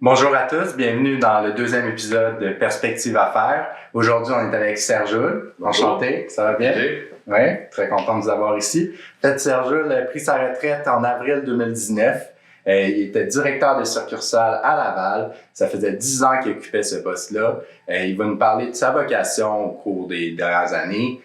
Bonjour à tous, bienvenue dans le deuxième épisode de Perspective Affaires. Aujourd'hui, on est avec Serge Jules. Enchanté, ça va bien? Oui, très content de vous avoir ici. En fait, Serge Jules a pris sa retraite en avril 2019. Il était directeur de succursale à Laval. Ça faisait 10 ans qu'il occupait ce poste-là. Il va nous parler de sa vocation au cours des dernières années.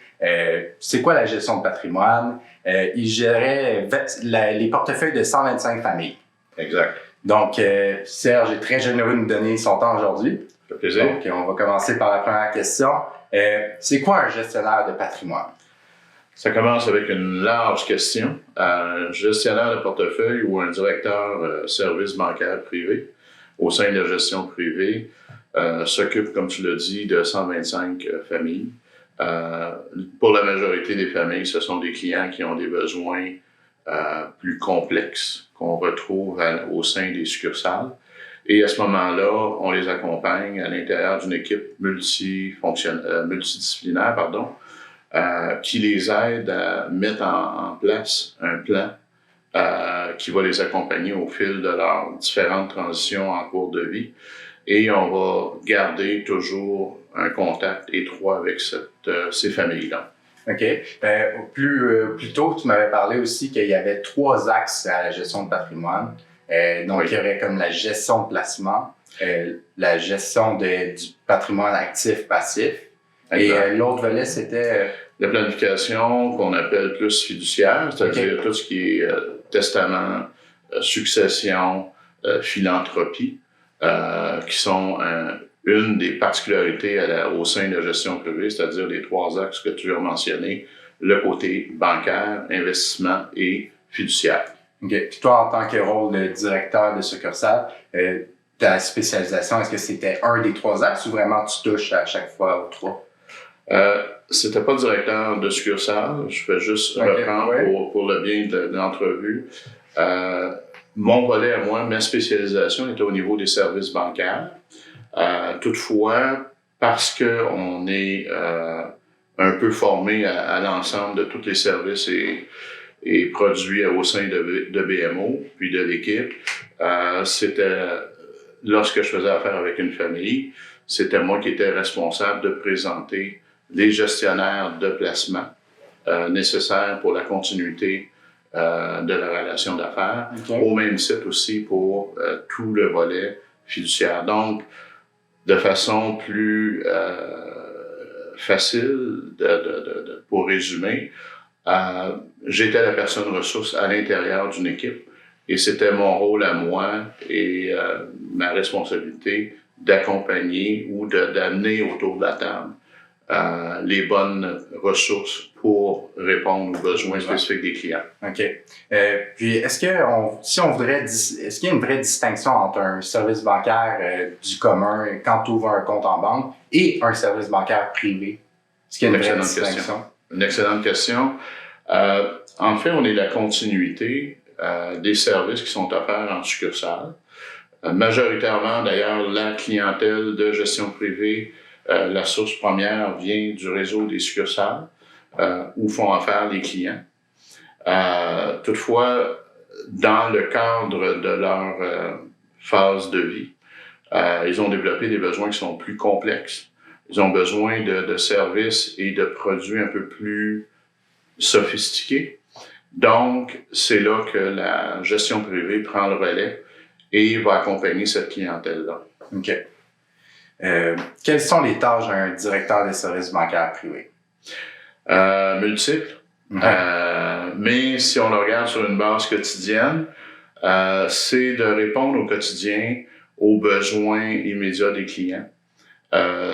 C'est quoi la gestion de patrimoine? Il gérait les portefeuilles de 125 familles. Exact. Donc, Serge est très généreux de nous donner son temps aujourd'hui. Ça fait plaisir. Donc, on va commencer par la première question. C'est quoi un gestionnaire de patrimoine? Ça commence avec une large question. Un gestionnaire de portefeuille ou un directeur service bancaire privé au sein de la gestion privée s'occupe, comme tu l'as dit, de 125 familles. Pour la majorité des familles, ce sont des clients qui ont des besoins plus complexes qu'on retrouve au sein des succursales. Et à ce moment-là, on les accompagne à l'intérieur d'une équipe multidisciplinaire, qui les aide à mettre en place un plan qui va les accompagner au fil de leurs différentes transitions en cours de vie. Et on va garder toujours un contact étroit avec ces familles-là. OK. Plus tôt, tu m'avais parlé aussi qu'il y avait 3 axes à la gestion de patrimoine. Donc, oui. Il y aurait comme la gestion de placement, la gestion du patrimoine actif-passif. Et l'autre volet, c'était... La planification qu'on appelle plus fiduciaire, c'est-à-dire tout ce qui est testament, succession, philanthropie, qui sont une des particularités au sein de la gestion privée, c'est-à-dire les 3 axes que tu as mentionnés, le côté bancaire, investissement et fiduciaire. OK. Puis toi, en tant que rôle de directeur de succursale, ta spécialisation, est-ce que c'était un des 3 axes ou vraiment tu touches à chaque fois aux 3? C'était pas directeur de succursale, je fais juste reprendre pour le bien de l'entrevue. Mon volet à moi, ma spécialisation était au niveau des services bancaires. Toutefois, parce qu'on est un peu formé à l'ensemble de tous les services et produits au sein de BMO, puis de l'équipe, c'était, lorsque je faisais affaire avec une famille, c'était moi qui étais responsable de présenter les gestionnaires de placement nécessaires pour la continuité de la relation d'affaires, au même titre aussi pour tout le volet fiduciaire. Donc, de façon plus facile, pour résumer, j'étais la personne ressource à l'intérieur d'une équipe et c'était mon rôle à moi et ma responsabilité d'accompagner ou d'amener autour de la table les bonnes ressources pour répondre aux besoins spécifiques des clients. OK. Puis, est-ce qu'il y a une vraie distinction entre un service bancaire du commun quand tu ouvres un compte en banque et un service bancaire privé? Est-ce qu'il y a une vraie distinction? Une excellente question. En fait, on est la continuité des services qui sont offerts en succursale. Majoritairement, d'ailleurs, la clientèle de gestion privée, la source première vient du réseau des succursales où font affaire les clients. Toutefois, dans le cadre de leur phase de vie, ils ont développé des besoins qui sont plus complexes. Ils ont besoin de services et de produits un peu plus sophistiqués. Donc, c'est là que la gestion privée prend le relais et va accompagner cette clientèle-là. OK. Quelles sont les tâches d'un directeur de services bancaires privés? Multiples. Mais si on le regarde sur une base quotidienne, c'est de répondre au quotidien aux besoins immédiats des clients.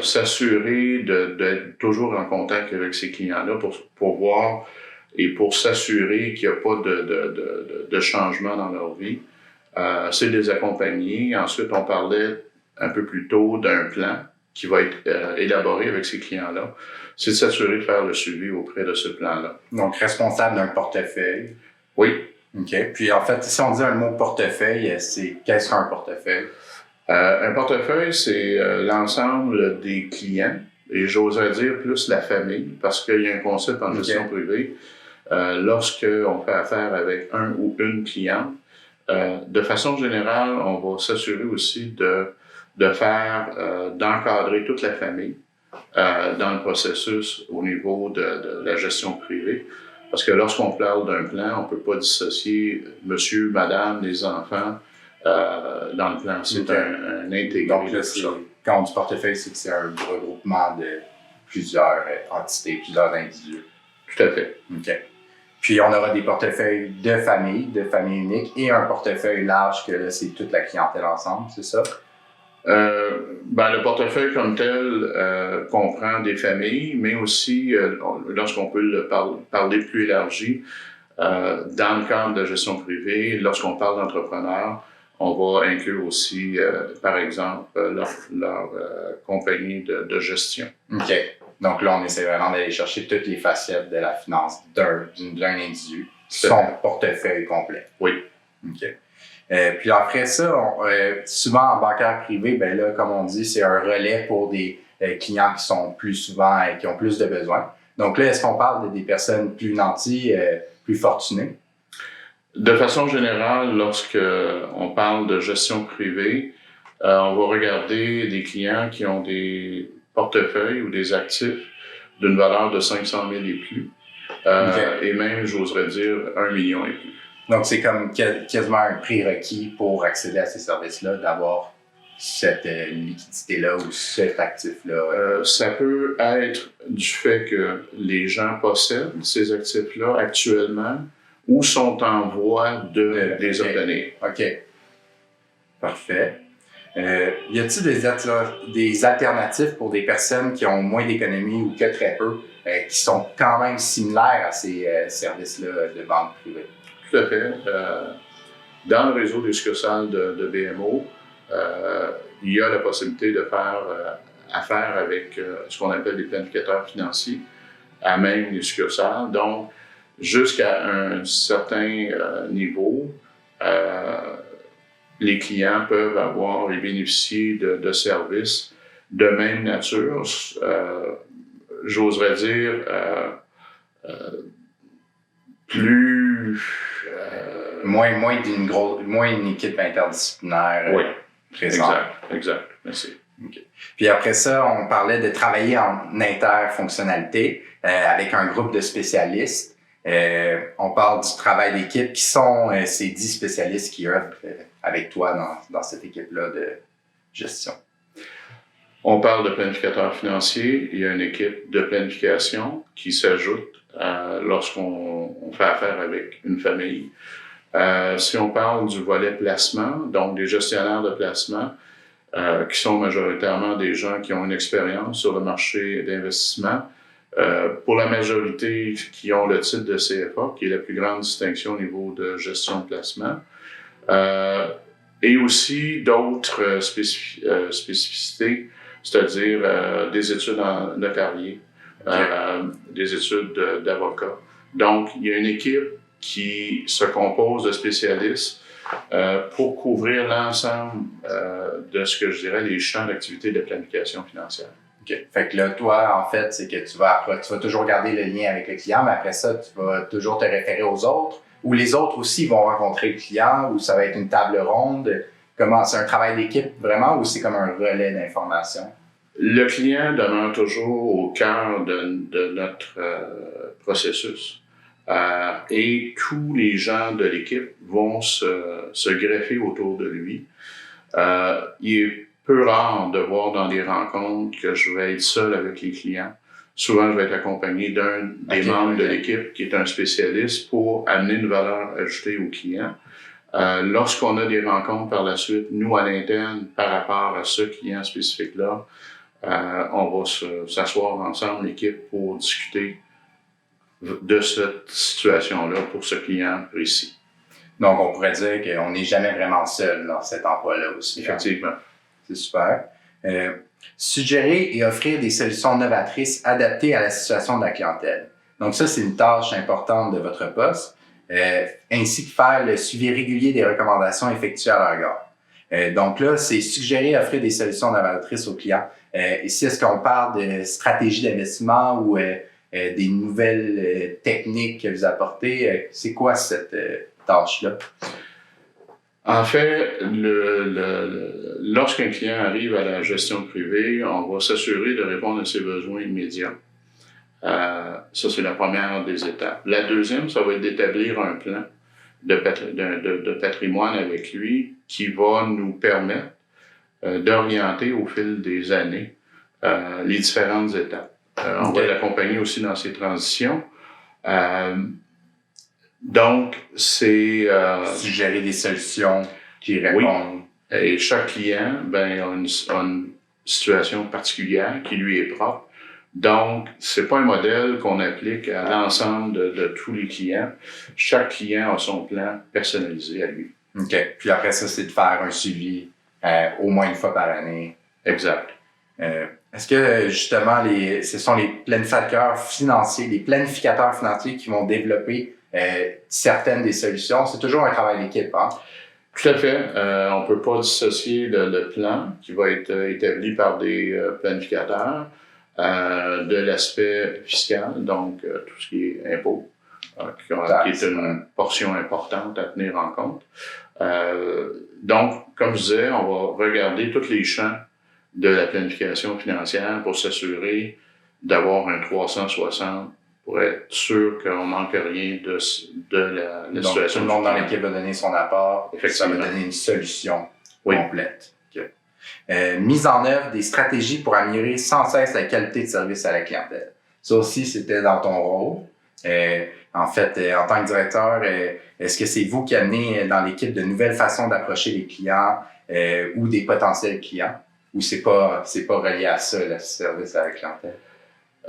S'assurer d'être toujours en contact avec ces clients-là pour voir et pour s'assurer qu'il n'y a pas de changement dans leur vie. C'est de les accompagner. Ensuite, on parlait un peu plus tôt d'un plan qui va être élaboré avec ces clients-là. C'est de s'assurer de faire le suivi auprès de ce plan-là. Donc, responsable d'un portefeuille. Oui. OK. Puis, en fait, si on dit un mot portefeuille, qu'est-ce qu'un portefeuille? Un portefeuille, c'est l'ensemble des clients, et j'oserais dire plus la famille, parce qu'il y a un concept en gestion privée. Lorsqu'on fait affaire avec un ou une cliente, De façon générale, on va s'assurer aussi d'encadrer toute la famille dans le processus au niveau de la gestion privée. Parce que lorsqu'on parle d'un plan, on ne peut pas dissocier monsieur, madame, les enfants dans le plan. C'est un intégré. Donc là, quand on dit portefeuille, c'est que c'est un regroupement de plusieurs entités, plusieurs individus. Tout à fait. OK. Puis on aura des portefeuilles de famille unique, et un portefeuille large que là, c'est toute la clientèle ensemble, c'est ça? Le portefeuille comme tel comprend des familles, mais aussi, lorsqu'on peut le parler plus élargi, dans le cadre de gestion privée, lorsqu'on parle d'entrepreneurs, on va inclure aussi, par exemple, leur compagnie de gestion. OK. Donc là, on essaie vraiment d'aller chercher toutes les facettes de la finance d'un individu, son portefeuille complet. Oui. OK. Puis après ça, souvent en bancaire privé, ben là, comme on dit, c'est un relais pour des clients qui sont plus souvent et qui ont plus de besoins. Donc là, est-ce qu'on parle des personnes plus nanties, plus fortunées? De façon générale, lorsque on parle de gestion privée, on va regarder des clients qui ont des portefeuilles ou des actifs d'une valeur de 500 000 et plus, et même, j'oserais dire, 1 million et plus. Donc, c'est comme quasiment un prérequis pour accéder à ces services-là, d'avoir cette liquidité-là ou cet actif-là. Ça peut être du fait que les gens possèdent ces actifs-là actuellement ou sont en voie de les obtenir. OK. Parfait. Y a-t-il des alternatives pour des personnes qui ont moins d'économies ou que très peu, qui sont quand même similaires à ces services-là de banque privée? Tout à fait. Dans le réseau des succursales de BMO, il y a la possibilité de faire affaire avec ce qu'on appelle des planificateurs financiers à même les succursales. Donc, jusqu'à un certain niveau, les clients peuvent avoir et bénéficier de services de même nature, j'oserais dire, plus... moins une équipe interdisciplinaire oui, présente. Exact. Merci. Okay. Puis après ça, on parlait de travailler en interfonctionnalité avec un groupe de spécialistes. On parle du travail d'équipe. Qui sont ces 10 spécialistes qui œuvrent avec toi dans cette équipe-là de gestion? On parle de planificateur financier. Il y a une équipe de planification qui s'ajoute lorsqu'on fait affaire avec une famille. Si on parle du volet placement, donc des gestionnaires de placement, qui sont majoritairement des gens qui ont une expérience sur le marché d'investissement, pour la majorité qui ont le titre de CFA, qui est la plus grande distinction au niveau de gestion de placement, et aussi d'autres spécificités, c'est-à-dire des études en notarié, des études d'avocat. Donc, il y a une équipe qui se compose de spécialistes pour couvrir l'ensemble de ce que je dirais les champs d'activité de planification financière. OK. Fait que là, toi, en fait, c'est que tu vas toujours garder le lien avec le client, mais après ça, tu vas toujours te référer aux autres, ou les autres aussi vont rencontrer le client, ou ça va être une table ronde. Comment, c'est un travail d'équipe vraiment, ou c'est comme un relais d'information? Le client demeure toujours au cœur de notre processus. Et tous les gens de l'équipe vont se greffer autour de lui. Il est peu rare de voir dans des rencontres que je vais être seul avec les clients. Souvent, je vais être accompagné d'un des membres de l'équipe qui est un spécialiste pour amener une valeur ajoutée au client. Lorsqu'on a des rencontres par la suite, nous à l'interne, par rapport à ce client spécifique-là, on va s'asseoir ensemble, l'équipe, pour discuter de cette situation-là pour ce client précis. Donc, on pourrait dire qu'on n'est jamais vraiment seul dans cet emploi-là aussi. Effectivement. C'est super. Suggérer et offrir des solutions novatrices adaptées à la situation de la clientèle. Donc ça, c'est une tâche importante de votre poste, ainsi que faire le suivi régulier des recommandations effectuées à leur égard. Donc là, c'est suggérer et offrir des solutions novatrices aux clients. Ici, est-ce qu'on parle de stratégie d'investissement ou des nouvelles techniques que vous apportez? C'est quoi cette tâche-là? En fait, lorsqu'un client arrive à la gestion privée, on va s'assurer de répondre à ses besoins immédiats. Ça, c'est la première des étapes. La deuxième, ça va être d'établir un plan de patrimoine avec lui qui va nous permettre d'orienter au fil des années les différentes étapes. On va l'accompagner aussi dans ses transitions. Donc, c'est... suggérer des solutions qui répondent. Oui. Et chaque client a une situation particulière qui lui est propre. Donc, c'est pas un modèle qu'on applique à l'ensemble de tous les clients. Chaque client a son plan personnalisé à lui. OK. Puis après ça, c'est de faire un suivi au moins une fois par année. Exact. Est-ce que, justement, ce sont les planificateurs financiers qui vont développer certaines des solutions? C'est toujours un travail d'équipe, hein? Tout à fait. On peut pas dissocier le plan qui va être établi par des planificateurs de l'aspect fiscal, donc tout ce qui est impôt, qui est une portion importante à tenir en compte. Donc, comme je disais, on va regarder tous les champs de la planification financière pour s'assurer d'avoir un 360 pour être sûr qu'on manque rien de la donc, situation. Tout le monde dans l'équipe va donner son apport. Ça va Effectivement. donner une solution complète. Okay. Mise en œuvre des stratégies pour améliorer sans cesse la qualité de service à la clientèle. Ça aussi, c'était dans ton rôle. En fait, en tant que directeur, est-ce que c'est vous qui amenez dans l'équipe de nouvelles façons d'approcher les clients ou des potentiels clients? Ou c'est pas relié à ça, le service à la clientèle?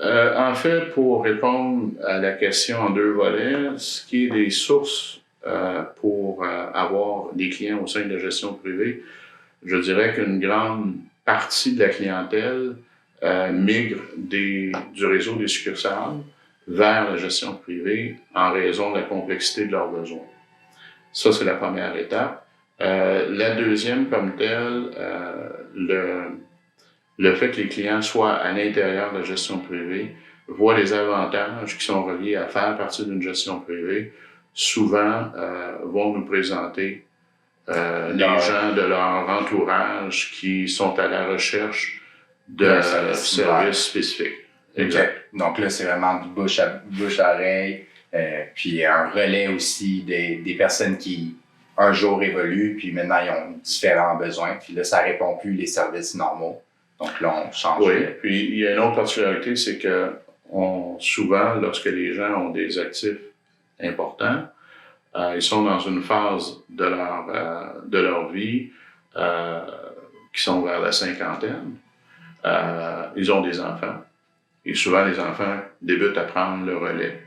En fait, pour répondre à la question en deux volets, ce qui est des sources pour avoir des clients au sein de la gestion privée, je dirais qu'une grande partie de la clientèle migre du réseau des succursales vers la gestion privée en raison de la complexité de leurs besoins. Ça, c'est la première étape. La deuxième, comme telle, le fait que les clients soient à l'intérieur de la gestion privée voient les avantages qui sont reliés à faire partie d'une gestion privée, souvent vont nous présenter les gens de leur entourage qui sont à la recherche de services spécifiques. Exact. Okay. Donc là, c'est vraiment du bouche à oreille, puis un relais aussi des personnes qui un jour évoluent, puis maintenant ils ont différents besoins, puis là, ça répond plus les services normaux. Donc là, on change. Oui, puis il y a une autre particularité, c'est que souvent, lorsque les gens ont des actifs importants, ils sont dans une phase de leur vie qui sont vers la cinquantaine. Ils ont des enfants. Et souvent, les enfants débutent à prendre le relais.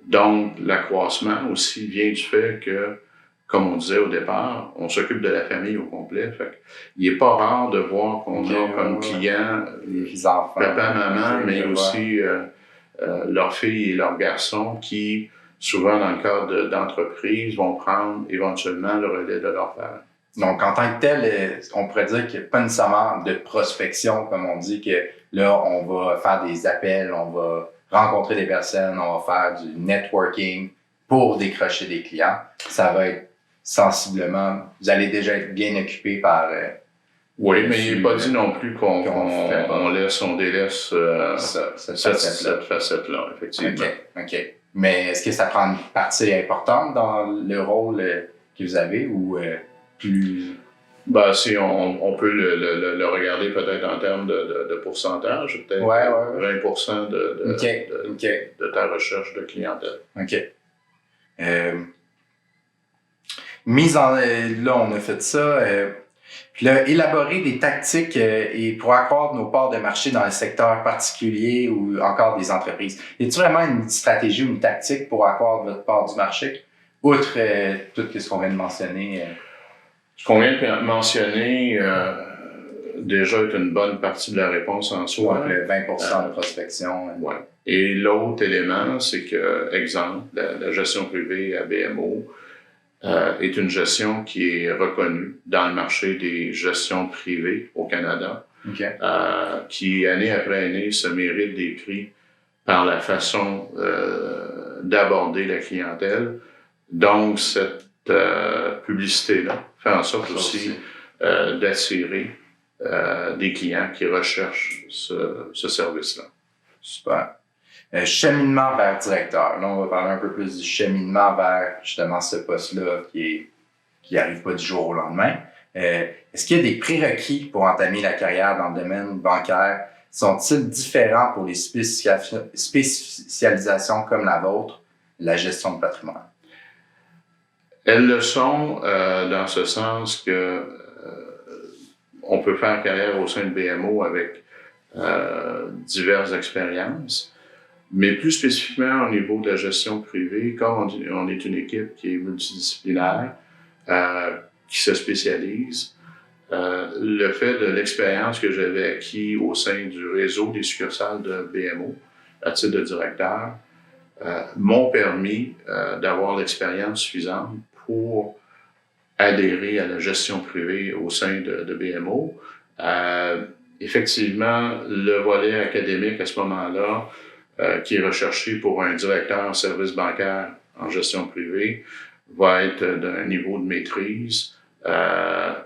Donc, l'accroissement aussi vient du fait que, comme on disait au départ, on s'occupe de la famille au complet. Fait il n'est pas rare de voir qu'on a comme client les enfants, papa, maman, mais aussi leurs filles et leurs garçons qui, souvent dans le cadre d'entreprises, vont prendre éventuellement le relais de leurs parents. Donc, en tant que tel, on pourrait dire qu'il n'y a pas nécessairement de prospection, comme on dit, que là, on va faire des appels, on va rencontrer des personnes, on va faire du networking pour décrocher des clients. Ça va être sensiblement, vous allez déjà être bien occupé par... oui, mais il n'est pas dit non plus qu'on délaisse cette facette-là, effectivement. OK. Mais est-ce que ça prend une partie importante dans le rôle que vous avez ou plus... Ben, si on peut le regarder peut-être en termes de pourcentage, peut-être 20% de ta recherche de clientèle. OK. Là, on a fait ça. Puis là, élaborer des tactiques et pour accroître nos parts de marché dans les secteurs particuliers ou encore des entreprises. Y a-t-il vraiment une stratégie ou une tactique pour accroître votre part du marché, outre tout ce qu'on vient de mentionner? Ce qu'on vient de mentionner, déjà est une bonne partie de la réponse en soi. Le 20% de prospection. Ouais. Et l'autre élément, c'est que, exemple, la gestion privée à BMO est une gestion qui est reconnue dans le marché des gestions privées au Canada, qui, année après année, se mérite des prix par la façon d'aborder la clientèle. Donc, cette publicité-là fait en sorte aussi d'attirer des clients qui recherchent ce service-là. Super. Cheminement vers directeur. Là, on va parler un peu plus du cheminement vers justement ce poste-là qui arrive pas du jour au lendemain. Est-ce qu'il y a des prérequis pour entamer la carrière dans le domaine bancaire? Sont-ils différents pour les spécialisations comme la vôtre, la gestion de patrimoine? Elles le sont dans ce sens que on peut faire carrière au sein de BMO avec diverses expériences, mais plus spécifiquement au niveau de la gestion privée, comme on est une équipe qui est multidisciplinaire, qui se spécialise, le fait de l'expérience que j'avais acquis au sein du réseau des succursales de BMO à titre de directeur m'ont permis d'avoir l'expérience suffisante pour adhérer à la gestion privée au sein de BMO. Effectivement, le volet académique à ce moment-là, qui est recherché pour un directeur en service bancaire en gestion privée, va être d'un niveau de maîtrise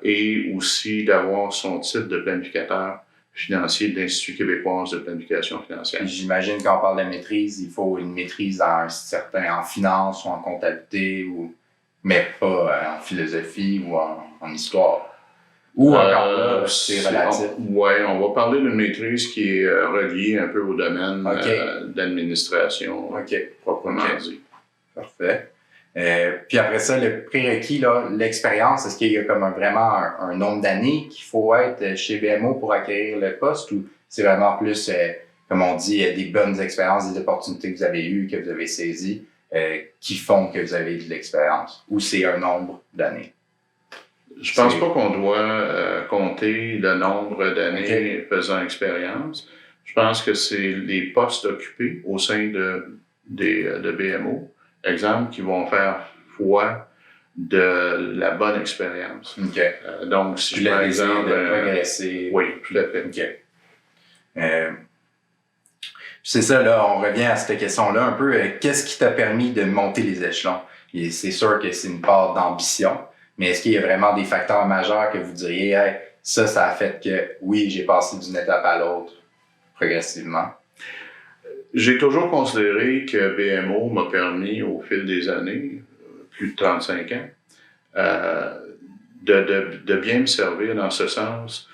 et aussi d'avoir son titre de planificateur financier de l'Institut québécois de planification financière. J'imagine quand on parle de maîtrise, il faut une maîtrise en finance ou en comptabilité, mais pas en philosophie ou en histoire. Ou encore là, c'est relatif. Oui, on va parler d'une maîtrise qui est reliée un peu au domaine d'administration, proprement dit. Parfait. Puis après ça, le prérequis, là, l'expérience, est-ce qu'il y a comme vraiment un nombre d'années qu'il faut être chez BMO pour acquérir le poste ou c'est vraiment plus, comme on dit, des bonnes expériences, des opportunités que vous avez eues, que vous avez saisies, qui font que vous avez de l'expérience? Ou c'est un nombre d'années? Je pense pas qu'on doit compter le nombre d'années faisant expérience. Je pense que c'est les postes occupés au sein de BMO, exemple, qui vont faire foi de la bonne expérience. Donc, si par exemple, de progresser. Oui, tout à fait. C'est ça, là, on revient à cette question-là un peu. Qu'est-ce qui t'a permis de monter les échelons? Et c'est sûr que c'est une part d'ambition. Mais est-ce qu'il y a vraiment des facteurs majeurs que vous diriez, hey, ça a fait que, oui, j'ai passé d'une étape à l'autre progressivement? J'ai toujours considéré que BMO m'a permis, au fil des années, plus de 35 ans, de bien me servir dans ce sens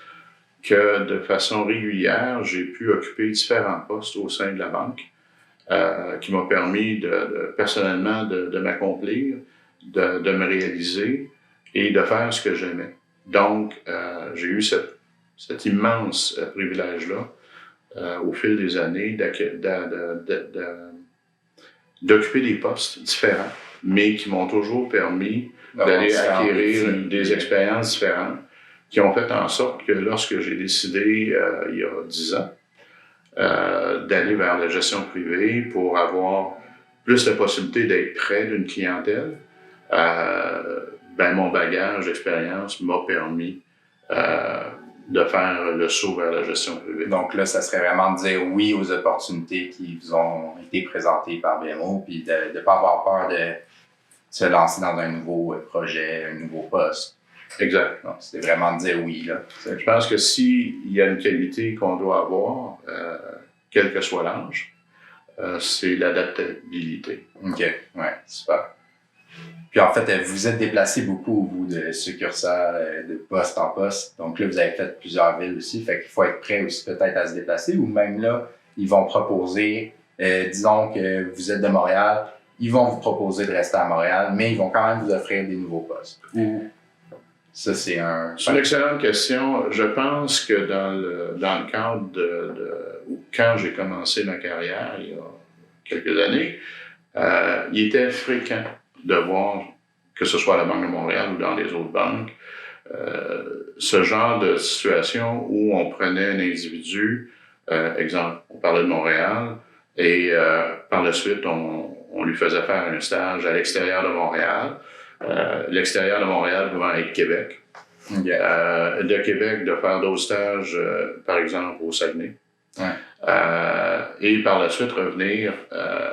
que, de façon régulière, j'ai pu occuper différents postes au sein de la banque qui m'ont permis personnellement de m'accomplir, de me réaliser et de faire ce que j'aimais. Donc, j'ai eu cet immense privilège-là au fil des années d'occuper des postes différents, mais qui m'ont toujours permis d'aller acquérir des expériences différentes qui ont fait en sorte que lorsque j'ai décidé, il y a 10 ans, d'aller vers la gestion privée pour avoir plus la possibilité d'être près d'une clientèle, mon bagage d'expérience m'a permis de faire le saut vers la gestion privée. Donc là, ça serait vraiment de dire oui aux opportunités qui vous ont été présentées par BMO, puis de ne pas avoir peur de se lancer dans un nouveau projet, un nouveau poste. Exact. Donc, c'est vraiment de dire oui, là. Je pense que s'il y a une qualité qu'on doit avoir, quel que soit l'âge, c'est l'adaptabilité. OK, ouais, super. Puis en fait, vous êtes déplacé beaucoup, vous, de succursale, de poste en poste. Donc là, vous avez fait plusieurs villes aussi. Fait qu'il faut être prêt aussi peut-être à se déplacer. Ou même là, ils vont proposer, disons que vous êtes de Montréal, ils vont vous proposer de rester à Montréal, mais ils vont quand même vous offrir des nouveaux postes. Ou ça, c'est une excellente question. Je pense que dans le cadre quand j'ai commencé ma carrière, il y a quelques années, il était fréquent de voir, que ce soit à la Banque de Montréal ou dans les autres banques, ce genre de situation où on prenait un individu, exemple, on parlait de Montréal, et par la suite, on lui faisait faire un stage à l'extérieur de Montréal. L'extérieur de Montréal pouvant être Québec. De Québec, de faire d'autres stages, par exemple, au Saguenay. Et par la suite, revenir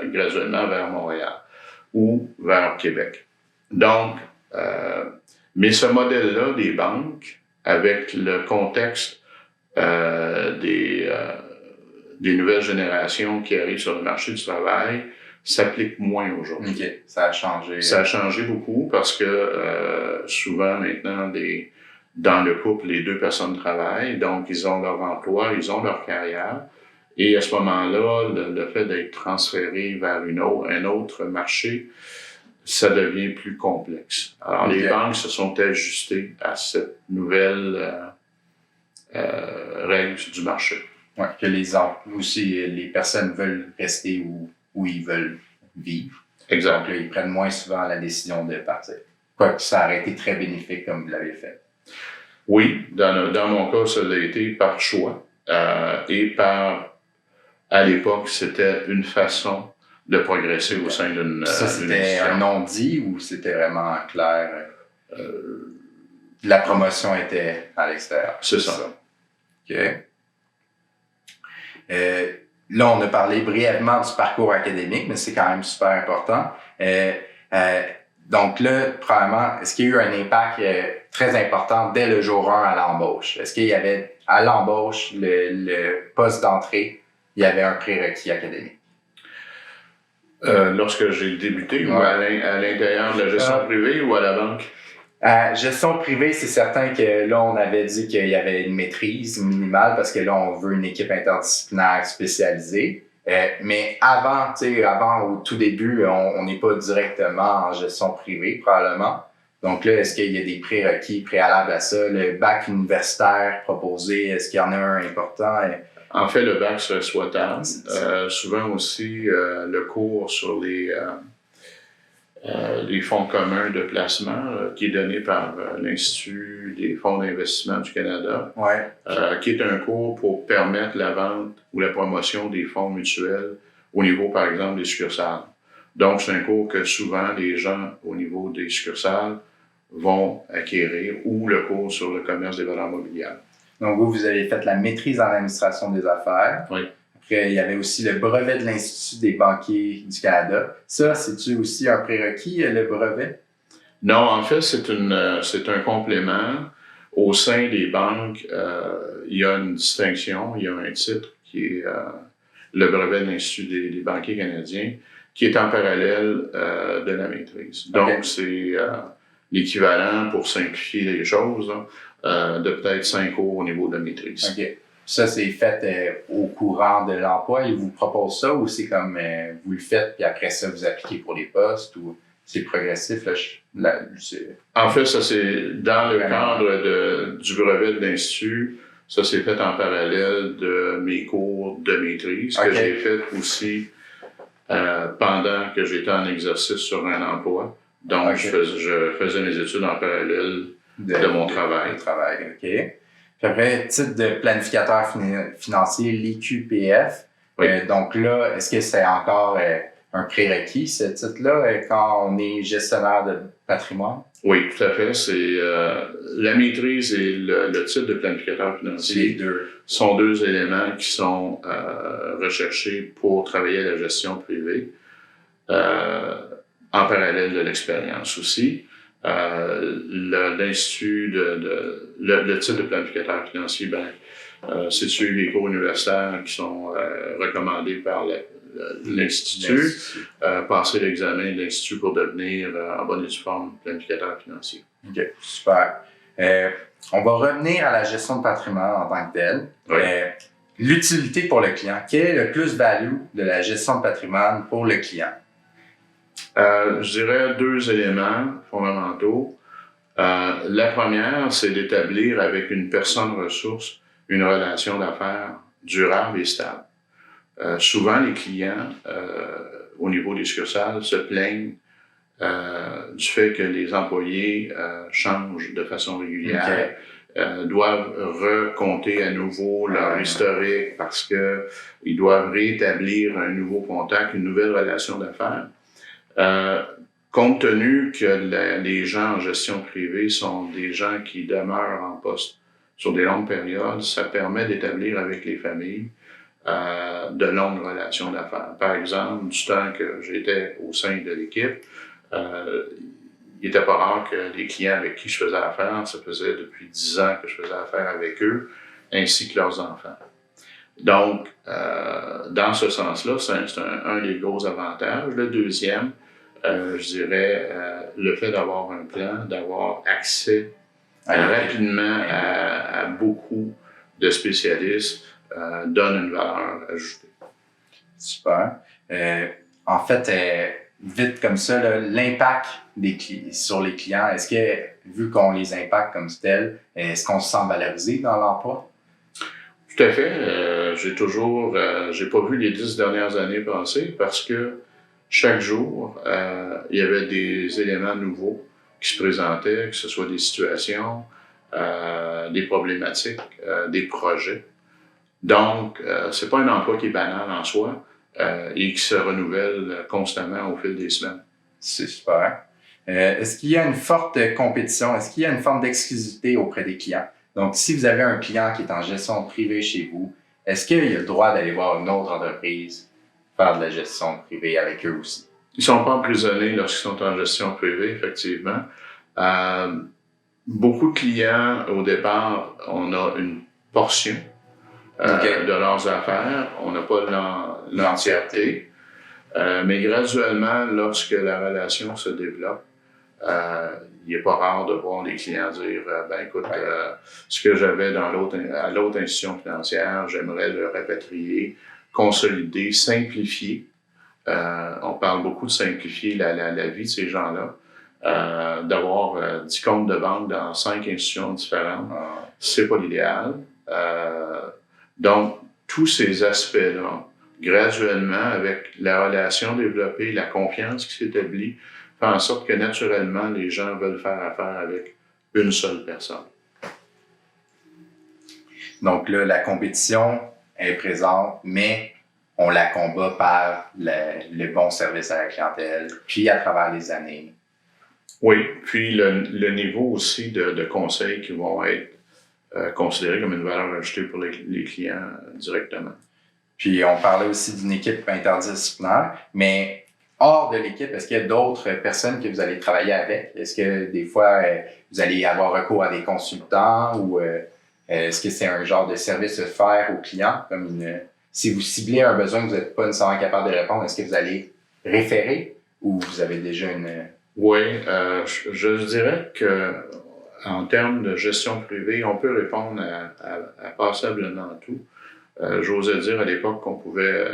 graduellement vers Montréal ou vers Québec. Donc, Mais ce modèle-là des banques, avec le contexte des nouvelles générations qui arrivent sur le marché du travail, s'applique moins aujourd'hui. OK, ça a changé. Ça a changé beaucoup parce que souvent maintenant, dans le couple, les deux personnes travaillent, donc ils ont leur emploi, ils ont leur carrière. Et à ce moment-là, le fait d'être transféré vers un autre marché, ça devient plus complexe. Alors, les banques se sont ajustées à cette nouvelle règle du marché. Oui, que les personnes veulent rester où ils veulent vivre. Exact. Donc là, ils prennent moins souvent la décision de partir. Quoique ça aurait été très bénéfique comme vous l'avez fait. Oui, dans mon cas, ça a été par choix et à l'époque, c'était une façon de progresser au sein d'une Ça, c'était un non-dit ou c'était vraiment clair? La promotion était à l'extérieur. C'est ça. OK. Là, on a parlé brièvement du parcours académique, mais c'est quand même super important. Donc là, probablement, est-ce qu'il y a eu un impact très important dès le jour 1 à l'embauche? Est-ce qu'il y avait, à l'embauche, le poste d'entrée, il y avait un prérequis académique? Lorsque j'ai débuté, ou à l'intérieur de la gestion privée ou à la banque? Gestion privée, c'est certain que là, on avait dit qu'il y avait une maîtrise minimale parce que là, on veut une équipe interdisciplinaire spécialisée. Mais avant, au tout début, on n'est pas directement en gestion privée, probablement. Donc là, est-ce qu'il y a des prérequis préalables à ça? Le bac universitaire proposé, est-ce qu'il y en a un important? En fait, le bac serait souhaitable. Souvent aussi, le cours sur les fonds communs de placement qui est donné par l'Institut des fonds d'investissement du Canada, qui est un cours pour permettre la vente ou la promotion des fonds mutuels au niveau, par exemple, des succursales. Donc, c'est un cours que souvent les gens au niveau des succursales vont acquérir ou le cours sur le commerce des valeurs mobilières. Donc, vous avez fait la maîtrise en administration des affaires. Oui. Après, il y avait aussi le brevet de l'Institut des banquiers du Canada. Ça, c'est-tu aussi un prérequis, le brevet? Non, en fait, c'est un complément. Au sein des banques, il y a une distinction, il y a un titre qui est le brevet de l'Institut des banquiers canadiens, qui est en parallèle de la maîtrise. Donc, c'est l'équivalent, pour simplifier les choses, de peut-être 5 cours au niveau de la maîtrise. OK. Ça, c'est fait au courant de l'emploi. Ils vous proposent ça ou c'est comme vous le faites puis après ça, vous appliquez pour les postes ou c'est progressif? En fait, ça, c'est dans le cadre du brevet de l'Institut. Ça, c'est fait en parallèle de mes cours de maîtrise que j'ai fait aussi pendant que j'étais en exercice sur un emploi. Donc, je faisais mes études en parallèle de mon travail. OK. Puis après, titre de planificateur financier, l'IQPF. Donc là, est-ce que c'est encore un prérequis, ce titre-là, quand on est gestionnaire de patrimoine? Oui, tout à fait. C'est la maîtrise et le titre de planificateur financier sont deux éléments qui sont recherchés pour travailler à la gestion privée, en parallèle de l'expérience aussi. L'Institut le titre de planificateur financier, c'est suivre les cours universitaires qui sont recommandés par l'Institut, passer l'examen de l'Institut pour devenir en bonne et due forme planificateur financier. OK, super. On va revenir à la gestion de patrimoine en tant que telle. Oui. L'utilité pour le client. Quel est le plus-value de la gestion de patrimoine pour le client? Je dirais 2 éléments fondamentaux. La première, c'est d'établir avec une personne ressource une relation d'affaires durable et stable. Souvent, les clients, au niveau des succursales, se plaignent du fait que les employés changent de façon régulière, doivent recompter à nouveau leur historique parce que ils doivent réétablir un nouveau contact, une nouvelle relation d'affaires. Compte tenu que les gens en gestion privée sont des gens qui demeurent en poste sur des longues périodes, ça permet d'établir avec les familles de longues relations d'affaires. Par exemple, du temps que j'étais au sein de l'équipe, il n'était pas rare que les clients avec qui je faisais affaire, ça faisait depuis 10 ans que je faisais affaire avec eux, ainsi que leurs enfants. Donc, dans ce sens-là, c'est un des gros avantages. Le deuxième, je dirais, le fait d'avoir un plan, d'avoir accès rapidement à beaucoup de spécialistes, donne une valeur ajoutée. Super. En fait, vite comme ça, l'impact sur les clients, est-ce que, vu qu'on les impacte comme tel, est-ce qu'on se sent valorisé dans l'emploi? Tout à fait. J'ai pas vu les 10 dernières années passer parce que chaque jour, il y avait des éléments nouveaux qui se présentaient, que ce soit des situations, des problématiques, des projets. Donc, c'est pas un emploi qui est banal en soi et qui se renouvelle constamment au fil des semaines. C'est super. Est-ce qu'il y a une forte compétition? Est-ce qu'il y a une forme d'exclusivité auprès des clients? Donc, si vous avez un client qui est en gestion privée chez vous, est-ce qu'il a le droit d'aller voir une autre entreprise faire de la gestion privée avec eux aussi? Ils ne sont pas emprisonnés lorsqu'ils sont en gestion privée, effectivement. Beaucoup de clients, au départ, on a une portion de leurs affaires. On n'a pas l'entièreté. Mais graduellement, lorsque la relation se développe, il n'est pas rare de voir les clients dire écoute, ce que j'avais à l'autre institution financière, j'aimerais le répatrier, consolider, simplifier. On parle beaucoup de simplifier la vie de ces gens-là. D'avoir 10 comptes de banque dans 5 institutions différentes, c'est pas l'idéal. Donc, tous ces aspects-là, graduellement, avec la relation développée, la confiance qui s'établit, fait en sorte que naturellement, les gens veulent faire affaire avec une seule personne. Donc là, la compétition est présente, mais on la combat par le bon service à la clientèle, puis à travers les années. Oui, puis le niveau aussi de conseils qui vont être considérés comme une valeur ajoutée pour les clients directement. Puis on parlait aussi d'une équipe interdisciplinaire, mais hors de l'équipe, est-ce qu'il y a d'autres personnes que vous allez travailler avec? Est-ce que des fois, vous allez avoir recours à des consultants ou est-ce que c'est un genre de service offert aux clients? Si vous ciblez un besoin que vous n'êtes pas nécessairement capable de répondre, est-ce que vous allez référer ou vous avez déjà une... Oui, je dirais que en termes de gestion privée, on peut répondre à passablement tout. J'osais dire à l'époque qu'on pouvait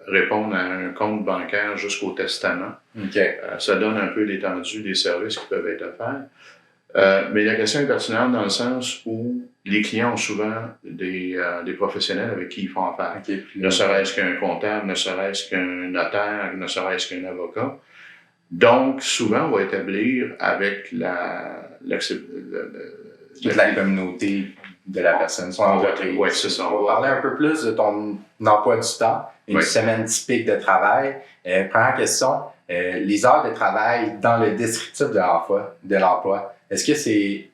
répondre à un compte bancaire jusqu'au testament. Okay. Ça donne un peu l'étendue des services qui peuvent être offerts. Mais la question est pertinente dans le sens où les clients ont souvent des professionnels avec qui ils font affaire. Okay. Ne serait-ce qu'un comptable, ne serait-ce qu'un notaire, ne serait-ce qu'un avocat. Donc, souvent, on va établir avec toute la communauté de la personne, son entreprise. Oui, c'est ça. On va parler un peu plus de ton emploi du temps, une semaine typique de travail. Première question, les heures de travail dans le descriptif de l'emploi, est-ce que c'est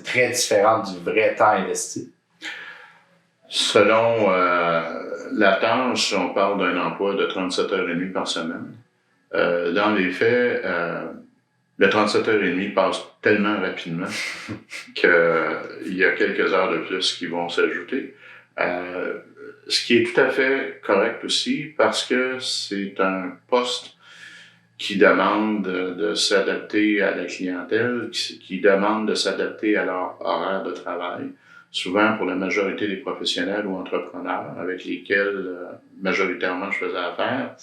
très différent du vrai temps investi? Selon la tâche, on parle d'un emploi de 37h30 par semaine. Dans les faits, le 37h30 passe tellement rapidement qu'il y a quelques heures de plus qui vont s'ajouter. Ce qui est tout à fait correct aussi parce que c'est un poste qui demande de s'adapter à la clientèle, qui demande de s'adapter à leur horaire de travail. Souvent, pour la majorité des professionnels ou entrepreneurs avec lesquels majoritairement je faisais affaire,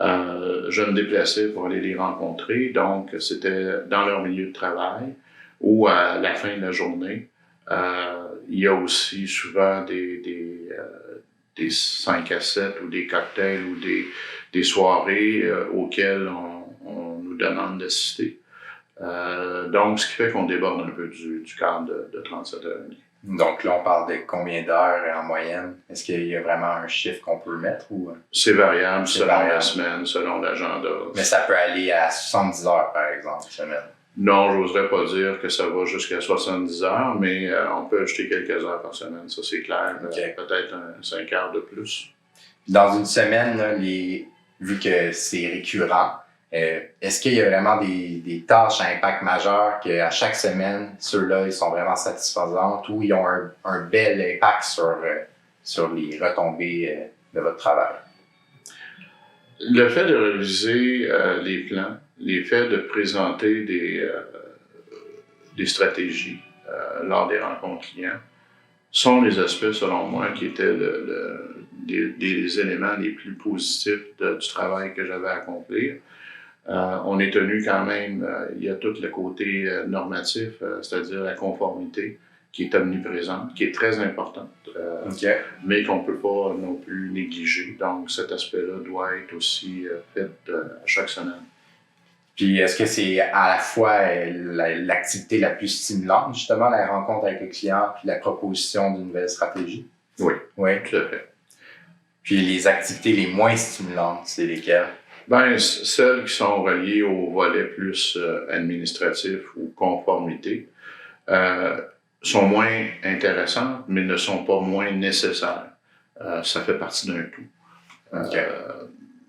je me déplaçais pour aller les rencontrer, donc c'était dans leur milieu de travail ou à la fin de la journée. Il y a aussi souvent des 5 à 7 ou des cocktails ou des soirées auxquelles on nous demande d'assister. Donc, ce qui fait qu'on déborde un peu du cadre de 37 heures. Donc là, on parle de combien d'heures en moyenne? Est-ce qu'il y a vraiment un chiffre qu'on peut mettre? Ou... C'est variable selon la semaine, selon l'agenda. Mais ça peut aller à 70 heures, par exemple, semaine. Non, j'oserais pas dire que ça va jusqu'à 70 heures, mais on peut ajouter quelques heures par semaine, ça c'est clair. Okay. Peut-être 5 heures de plus. Dans une semaine, là, vu que c'est récurrent, Est-ce qu'il y a vraiment des tâches à impact majeur qu'à chaque semaine, ceux-là, ils sont vraiment satisfaisantes ou ils ont un bel impact sur les retombées de votre travail? Le fait de réviser les plans, le fait de présenter des stratégies lors des rencontres clients sont les aspects, selon moi, qui étaient des éléments les plus positifs du travail que j'avais à accomplir. On est tenu quand même, il y a tout le côté normatif, c'est-à-dire la conformité, qui est omniprésente, qui est très importante, mais qu'on ne peut pas non plus négliger. Donc, cet aspect-là doit être aussi fait à chaque semaine. Puis, est-ce que c'est à la fois l'activité la plus stimulante, justement, la rencontre avec le client, puis la proposition d'une nouvelle stratégie? Oui, oui, tout à fait. Puis, les activités les moins stimulantes, c'est lesquelles? Bien, celles qui sont reliées au volet plus administratif ou conformité sont moins intéressantes, mais ne sont pas moins nécessaires. Ça fait partie d'un tout.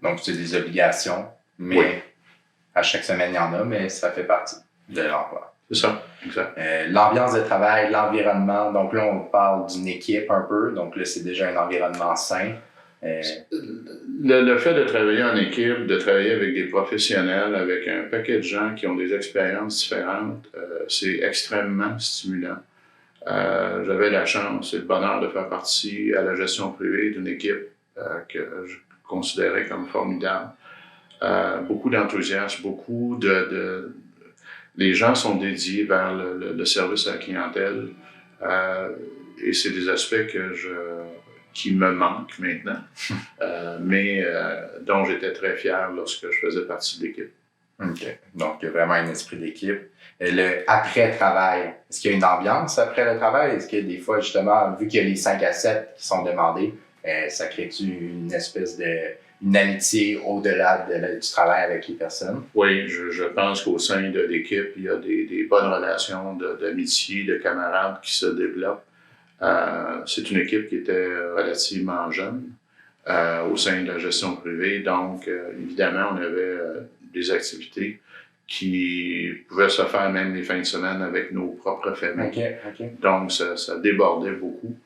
Donc, c'est des obligations, mais oui. À chaque semaine, il y en a, mais ça fait partie de l'emploi. C'est ça, exact. L'ambiance de travail, l'environnement, donc là, on parle d'une équipe un peu, donc là, c'est déjà un environnement sain. Le fait de travailler en équipe, de travailler avec des professionnels, avec un paquet de gens qui ont des expériences différentes, c'est extrêmement stimulant. J'avais la chance et le bonheur de faire partie à la gestion privée d'une équipe que je considérais comme formidable. Beaucoup d'enthousiasme, les gens sont dédiés vers le service à la clientèle et c'est des aspects qui me manquent maintenant, mais dont j'étais très fier lorsque je faisais partie de l'équipe. OK. Donc, il y a vraiment un esprit d'équipe. Le après-travail, est-ce qu'il y a une ambiance après le travail? Est-ce que des fois, justement, vu qu'il y a les 5 à 7 qui sont demandés, ça crée-tu une espèce une amitié au-delà du travail avec les personnes? Oui, je pense qu'au sein de l'équipe, il y a des bonnes relations d'amitié, de camarades qui se développent. C'est une équipe qui était relativement jeune au sein de la gestion privée, donc évidemment, on avait des activités qui pouvaient se faire même les fins de semaine avec nos propres familles. Okay. Donc, ça débordait beaucoup.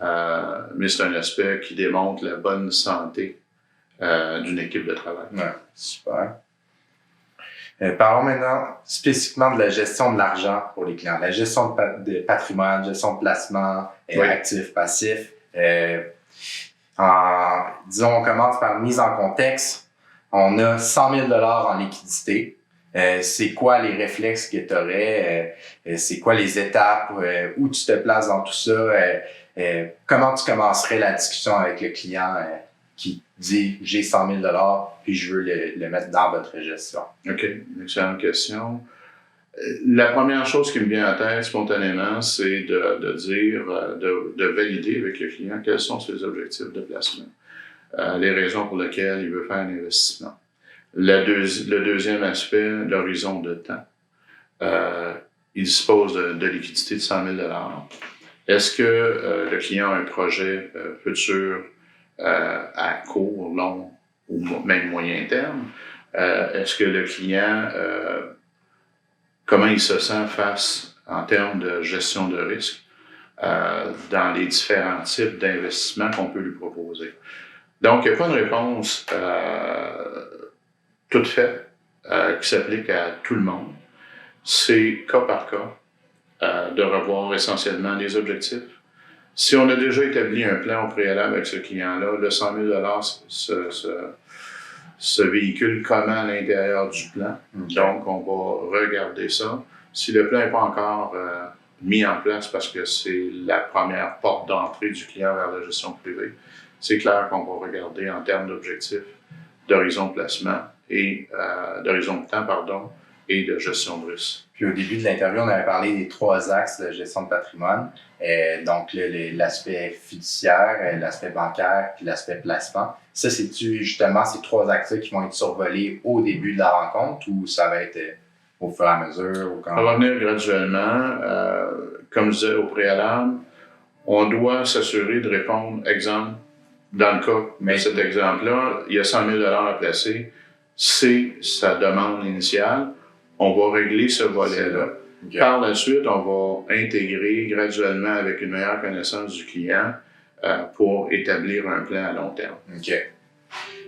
Mais c'est un aspect qui démontre la bonne santé d'une équipe de travail. Ouais, super. Parlons maintenant spécifiquement de la gestion de l'argent pour les clients. La gestion de patrimoine, gestion de placement, actifs, passifs. Disons, on commence par mise en contexte. On a 100 000 $ en liquidité. C'est quoi les réflexes que tu aurais? C'est quoi les étapes? Où tu te places dans tout ça? Comment tu commencerais la discussion avec le client qui dit « j'ai 100 000 $ puis je veux le mettre dans votre gestion ». OK, excellente question. La première chose qui me vient à la tête spontanément, c'est de dire, de valider avec le client quels sont ses objectifs de placement, les raisons pour lesquelles il veut faire un investissement. Le deuxième aspect, l'horizon de temps. Il dispose de liquidité de 100 000 $. Est-ce que le client a un projet futur à court, long ou même moyen terme? Est-ce que le client, comment il se sent face en termes de gestion de risque dans les différents types d'investissements qu'on peut lui proposer? Donc, il n'y a pas une réponse toute faite qui s'applique à tout le monde. C'est cas par cas de revoir essentiellement les objectifs. Si on a déjà établi un plan au préalable avec ce client-là, le 100 000 $ se véhicule comment à l'intérieur du plan. Okay. Donc, on va regarder ça. Si le plan n'est pas encore mis en place parce que c'est la première porte d'entrée du client vers la gestion privée, c'est clair qu'on va regarder en termes d'objectifs, d'horizon de placement et d'horizon de temps, et de gestion de risque. Puis au début de l'interview, on avait parlé des 3 axes de gestion de patrimoine. Donc l'aspect fiduciaire, l'aspect bancaire, puis l'aspect placement. Ça, c'est-tu justement ces 3 axes-là qui vont être survolés au début de la rencontre ou ça va être au fur et à mesure? Ou quand... Ça va venir graduellement. Comme je disais au préalable, on doit s'assurer de répondre, exemple, dans le cas de cet exemple-là, il y a 100 000 $ à placer. c'est sa demande initiale. On va régler ce volet-là. Okay. Par la suite, on va intégrer graduellement avec une meilleure connaissance du client pour établir un plan à long terme. OK.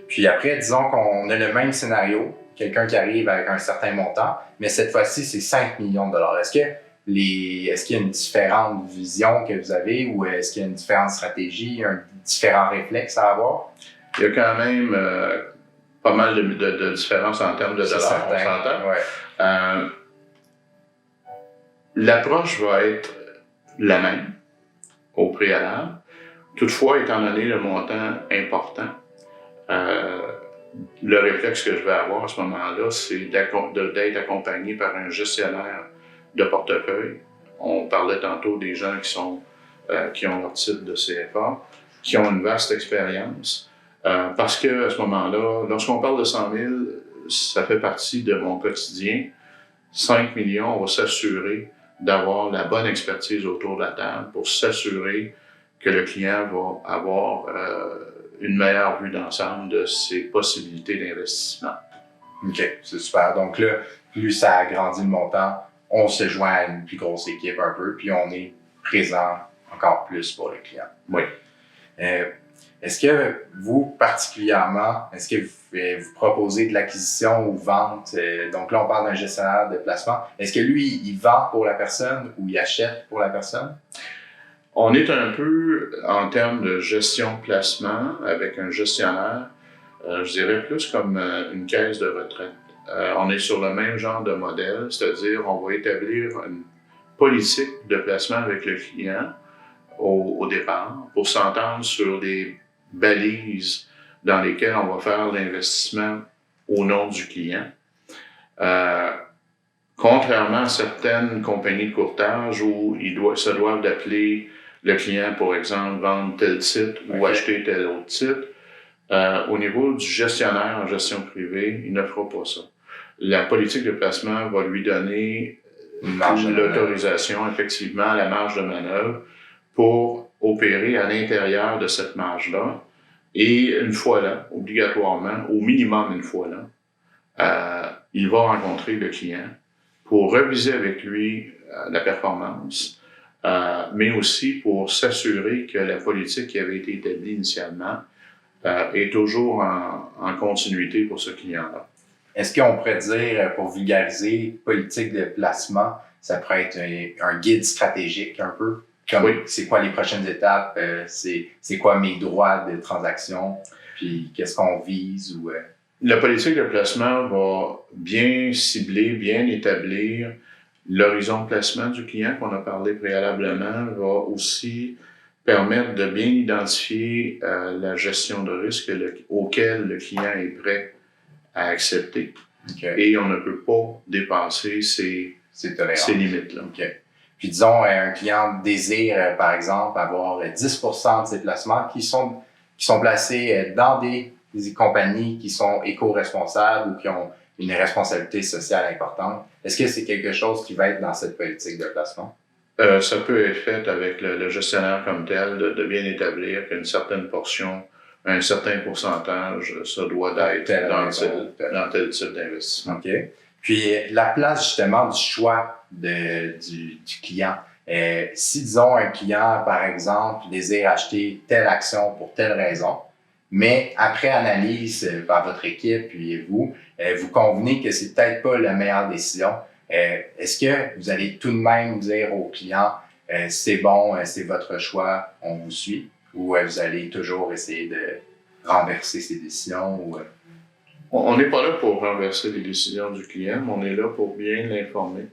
Puis après, disons qu'on a le même scénario, quelqu'un qui arrive avec un certain montant, mais cette fois-ci, c'est 5 millions de dollars. Est-ce qu'il y a une différente vision que vous avez ou est-ce qu'il y a une différente stratégie, un différent réflexe à avoir? Il y a quand même pas mal de différences en termes de dollars, on s'entend. Ouais. L'approche va être la même au préalable. Toutefois, étant donné le montant important, le réflexe que je vais avoir à ce moment-là, c'est d'être accompagné par un gestionnaire de portefeuille. On parlait tantôt des gens qui ont leur titre de CFA, qui ont une vaste expérience. Parce qu'à ce moment-là, lorsqu'on parle de 100 000, ça fait partie de mon quotidien. 5 millions, on va s'assurer d'avoir la bonne expertise autour de la table pour s'assurer que le client va avoir une meilleure vue d'ensemble de ses possibilités d'investissement. OK, c'est super. Donc là, plus ça agrandit le montant, on se joint à une plus grosse équipe un peu, puis on est présent encore plus pour le client. Oui. Est-ce que vous, particulièrement, est-ce que vous proposez de l'acquisition ou vente? Donc là, on parle d'un gestionnaire de placement. Est-ce que lui, il vend pour la personne ou il achète pour la personne? On est un peu en termes de gestion de placement avec un gestionnaire, je dirais plus comme une caisse de retraite. On est sur le même genre de modèle, c'est-à-dire on va établir une politique de placement avec le client au départ pour s'entendre sur des balises dans lesquelles on va faire l'investissement au nom du client. Contrairement à certaines compagnies de courtage où ils se doivent d'appeler le client, pour exemple, vendre tel titre ou acheter tel autre titre, au niveau du gestionnaire en gestion privée, il ne fera pas ça. La politique de placement va lui donner l'autorisation, effectivement, la marge de manœuvre pour opérer à l'intérieur de cette marge-là. Et une fois là, obligatoirement, au minimum une fois là, il va rencontrer le client pour reviser avec lui la performance, mais aussi pour s'assurer que la politique qui avait été établie initialement est toujours en continuité pour ce client-là. Est-ce qu'on pourrait dire, pour vulgariser, politique de placement, ça pourrait être un guide stratégique un peu? Comme oui. C'est quoi les prochaines étapes? C'est quoi mes droits de transaction? Puis qu'est-ce qu'on vise? La politique de placement va bien cibler, bien établir l'horizon de placement du client qu'on a parlé préalablement, va aussi permettre de bien identifier la gestion de risque auquel le client est prêt à accepter. Okay. Et on ne peut pas dépasser ces limites-là. Okay. Puis disons, un client désire, par exemple, avoir 10% de ses placements qui sont placés dans des compagnies qui sont éco-responsables ou qui ont une responsabilité sociale importante. Est-ce que c'est quelque chose qui va être dans cette politique de placement? Ça peut être fait avec le gestionnaire comme tel, de bien établir qu'une certaine portion, un certain pourcentage, ça doit être dans tel type d'investissement. OK. Puis la place justement du choix du client. Si, disons, un client, par exemple, désire acheter telle action pour telle raison, mais après analyse par votre équipe puis vous, vous convenez que c'est peut-être pas la meilleure décision, est-ce que vous allez tout de même dire au client c'est bon, c'est votre choix, on vous suit, ou vous allez toujours essayer de renverser ces décisions? On n'est pas là pour renverser les décisions du client, mais on est là pour bien l'informer.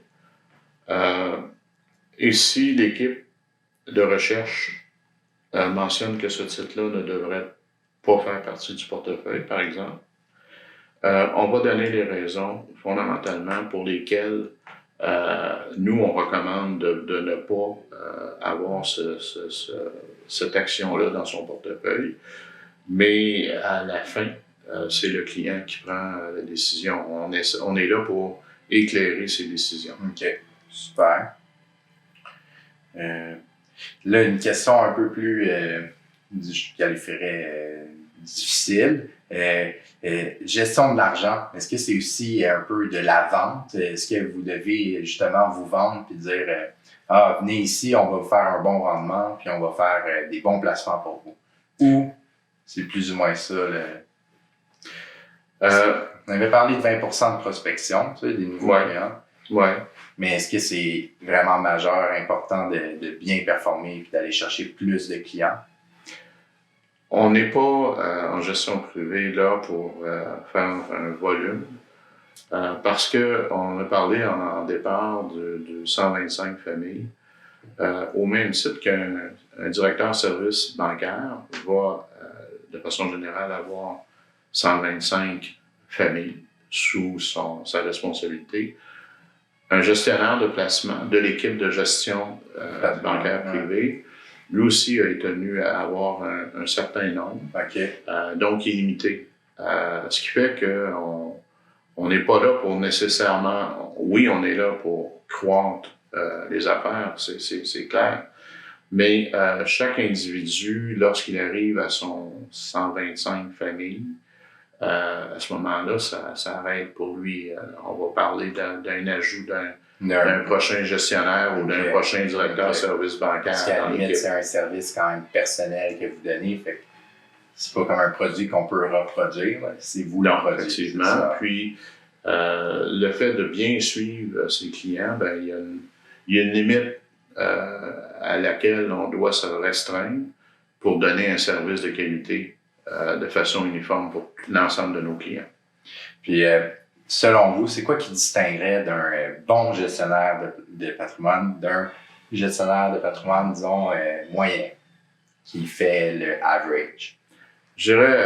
Et si l'équipe de recherche mentionne que ce titre-là ne devrait pas faire partie du portefeuille, par exemple, on va donner les raisons fondamentalement pour lesquelles nous, on recommande de ne pas avoir cette action-là dans son portefeuille. Mais à la fin, c'est le client qui prend la décision. On est là pour éclairer ses décisions. OK, super. Là, une question un peu plus, je qualifierais difficile. Gestion de l'argent, est-ce que c'est aussi un peu de la vente? Est-ce que vous devez justement vous vendre puis dire venez ici, on va vous faire un bon rendement puis on va faire des bons placements pour vous? Ou c'est plus ou moins ça? On avait parlé de 20% de prospection, tu sais, des nouveaux clients. Ouais. Mais est-ce que c'est vraiment majeur, important de bien performer et d'aller chercher plus de clients? On n'est pas en gestion privée là pour faire un volume. Parce qu'on a parlé en départ de 125 familles. Au même titre qu'un directeur de service bancaire va, de façon générale, avoir 125 familles sous sa responsabilité. Un gestionnaire de placement de l'équipe de gestion bancaire privée, lui aussi a été tenu à avoir un certain nombre, donc il est limité. Ce qui fait qu'on n'est pas là pour nécessairement... Oui, on est là pour croître les affaires, c'est clair, mais chaque individu, lorsqu'il arrive à son 125 familles, à ce moment-là, ça arrête pour lui. On va parler d'un ajout d'un prochain gestionnaire ou d'un prochain directeur de service bancaire. Parce qu'à la limite, c'est un service quand même personnel que vous donnez. Fait que c'est pas comme un produit qu'on peut reproduire. C'est vous le produit. Effectivement. Puis, le fait de bien suivre ses clients, ben, il y a une limite à laquelle on doit se restreindre pour donner un service de qualité de façon uniforme pour l'ensemble de nos clients. Puis, selon vous, c'est quoi qui distinguerait d'un bon gestionnaire de patrimoine d'un gestionnaire de patrimoine, disons, moyen, qui fait le average? Je dirais,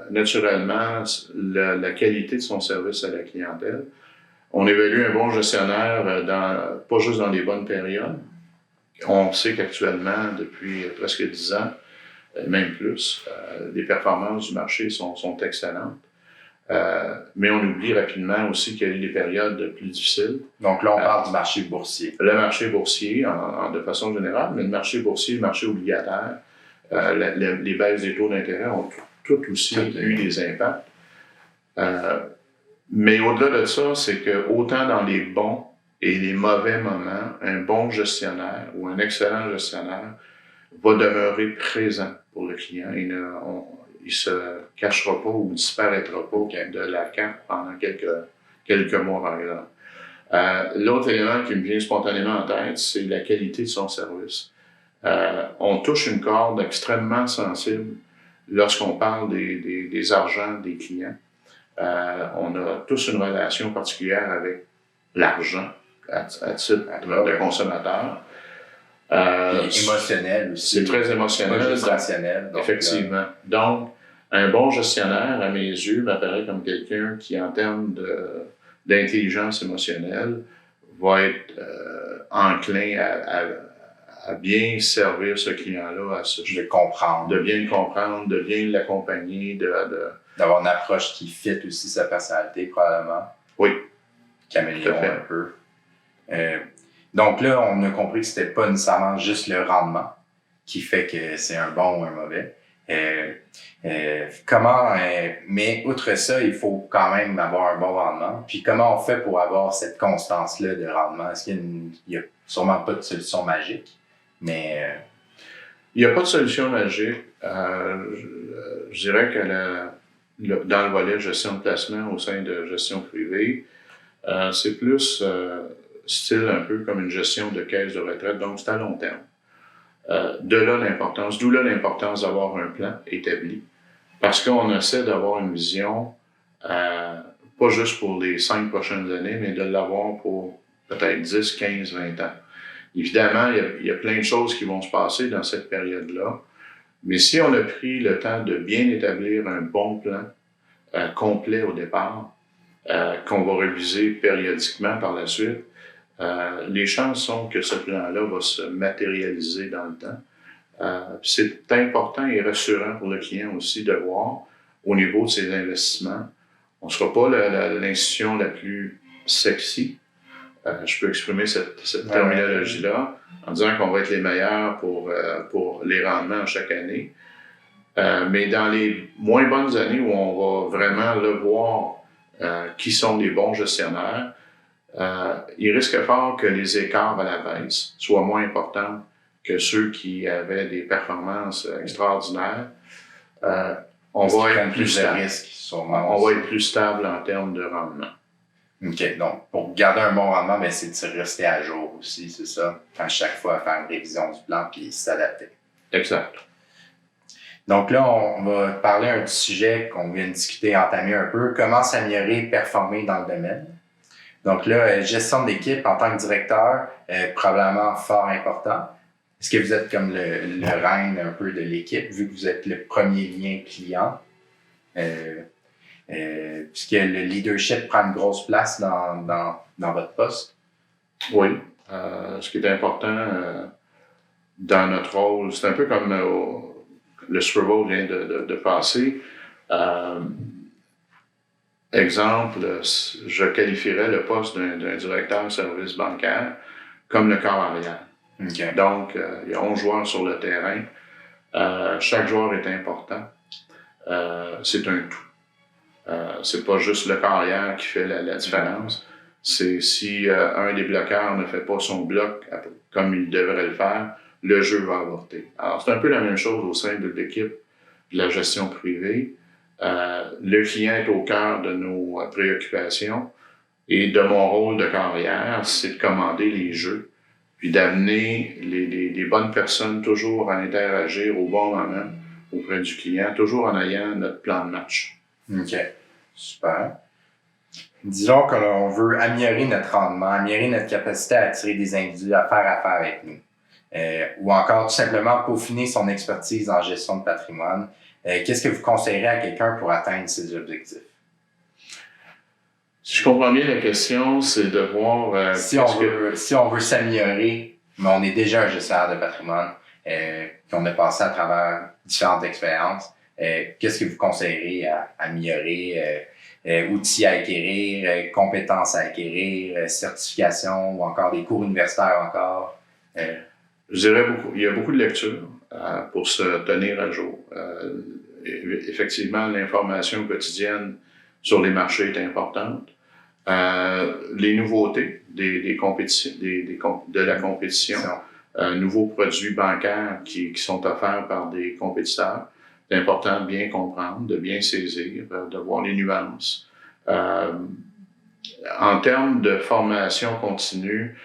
naturellement, la qualité de son service à la clientèle. On évalue un bon gestionnaire pas juste dans les bonnes périodes. On sait qu'actuellement, depuis presque 10 ans, même plus, les performances du marché sont excellentes. Mais on oublie rapidement aussi qu'il y a eu des périodes plus difficiles. Donc là, on parle du marché boursier. Le marché boursier, de façon générale, mais le marché boursier, le marché obligataire, les baisses des taux d'intérêt ont tout aussi eu des impacts. Mais au-delà de ça, c'est que autant dans les bons et les mauvais moments, un bon gestionnaire ou un excellent gestionnaire va demeurer présent pour le client. Il ne se cachera pas ou disparaîtra pas de la carte pendant quelques mois, par exemple. L'autre élément qui me vient spontanément en tête, c'est la qualité de son service. On touche une corde extrêmement sensible lorsqu'on parle des argents des clients. On a tous une relation particulière avec l'argent à titre de consommateur. Émotionnel aussi. C'est très émotionnel. Pas juste rationnel. Effectivement. Donc, un bon gestionnaire, à mes yeux, m'apparaît comme quelqu'un qui, en termes d'intelligence émotionnelle, va être enclin à bien servir ce client-là, de bien le comprendre, de bien l'accompagner, d'avoir une approche qui fit aussi sa personnalité, probablement. Oui. Qui améliore un peu. Donc là, on a compris que c'était pas nécessairement juste le rendement qui fait que c'est un bon ou un mauvais. Mais outre ça, il faut quand même avoir un bon rendement. Puis comment on fait pour avoir cette constance-là de rendement? Est-ce qu'il y a sûrement pas de solution magique? Mais il n'y a pas de solution magique. Je dirais que dans le volet gestion de placement au sein de gestion privée, c'est plus style un peu comme une gestion de caisse de retraite, donc c'est à long terme. D'où là l'importance d'avoir un plan établi, parce qu'on essaie d'avoir une vision, pas juste pour les 5 prochaines années, mais de l'avoir pour peut-être 10, 15, 20 ans. Évidemment, il y a plein de choses qui vont se passer dans cette période-là, mais si on a pris le temps de bien établir un bon plan complet au départ, qu'on va réviser périodiquement par la suite, les chances sont que ce plan-là va se matérialiser dans le temps. C'est important et rassurant pour le client aussi de voir, au niveau de ses investissements, on ne sera pas l'institution la plus sexy. Je peux exprimer cette terminologie-là en disant qu'on va être les meilleurs pour les rendements chaque année. Mais dans les moins bonnes années où on va vraiment le voir qui sont les bons gestionnaires, il risque fort que les écarts à la baisse soient moins importants que ceux qui avaient des performances extraordinaires. On va être plus stable. On va être plus stable en termes de rendement. OK. Donc, pour garder un bon rendement, ben, c'est de rester à jour aussi, c'est ça? À chaque fois, faire une révision du plan puis s'adapter. Exact. Donc là, on va parler d'un sujet qu'on vient de discuter, entamer un peu. Comment s'améliorer et performer dans le domaine? Donc là, gestion d'équipe en tant que directeur, probablement fort important. Est-ce que vous êtes comme le reine un peu de l'équipe, vu que vous êtes le premier lien client? Puisque le leadership prend une grosse place dans votre poste? Oui. Ce qui est important dans notre rôle, c'est un peu comme le Super Bowl vient de passer. Exemple, je qualifierais le poste d'un directeur de service bancaire comme le corps arrière. Okay. Donc, il y a 11 joueurs sur le terrain. Chaque joueur est important. C'est un tout. C'est pas juste le corps arrière qui fait la différence. C'est si un des bloqueurs ne fait pas son bloc comme il devrait le faire, le jeu va avorter. Alors, c'est un peu la même chose au sein de l'équipe de la gestion privée. Le client est au cœur de nos préoccupations et de mon rôle de carrière, c'est de commander les jeux puis d'amener les bonnes personnes toujours à interagir au bon moment auprès du client, toujours en ayant notre plan de match. OK. Super. Disons qu'on veut améliorer notre rendement, améliorer notre capacité à attirer des individus à faire affaire avec nous. Ou encore tout simplement peaufiner son expertise en gestion de patrimoine. Qu'est-ce que vous conseillerez à quelqu'un pour atteindre ces objectifs? Si je comprends bien la question, c'est de voir... si on veut s'améliorer, mais on est déjà un gestionnaire de patrimoine, qu'on a passé à travers différentes expériences, qu'est-ce que vous conseillerez à améliorer? Outils à acquérir, compétences à acquérir, certification ou encore des cours universitaires encore? Je dirais il y a beaucoup de lectures pour se tenir à jour. Effectivement, l'information quotidienne sur les marchés est importante. Les nouveautés de la compétition, nouveaux produits bancaires qui sont offerts par des compétiteurs. C'est important de bien comprendre, de bien saisir, de voir les nuances. En termes de formation continue,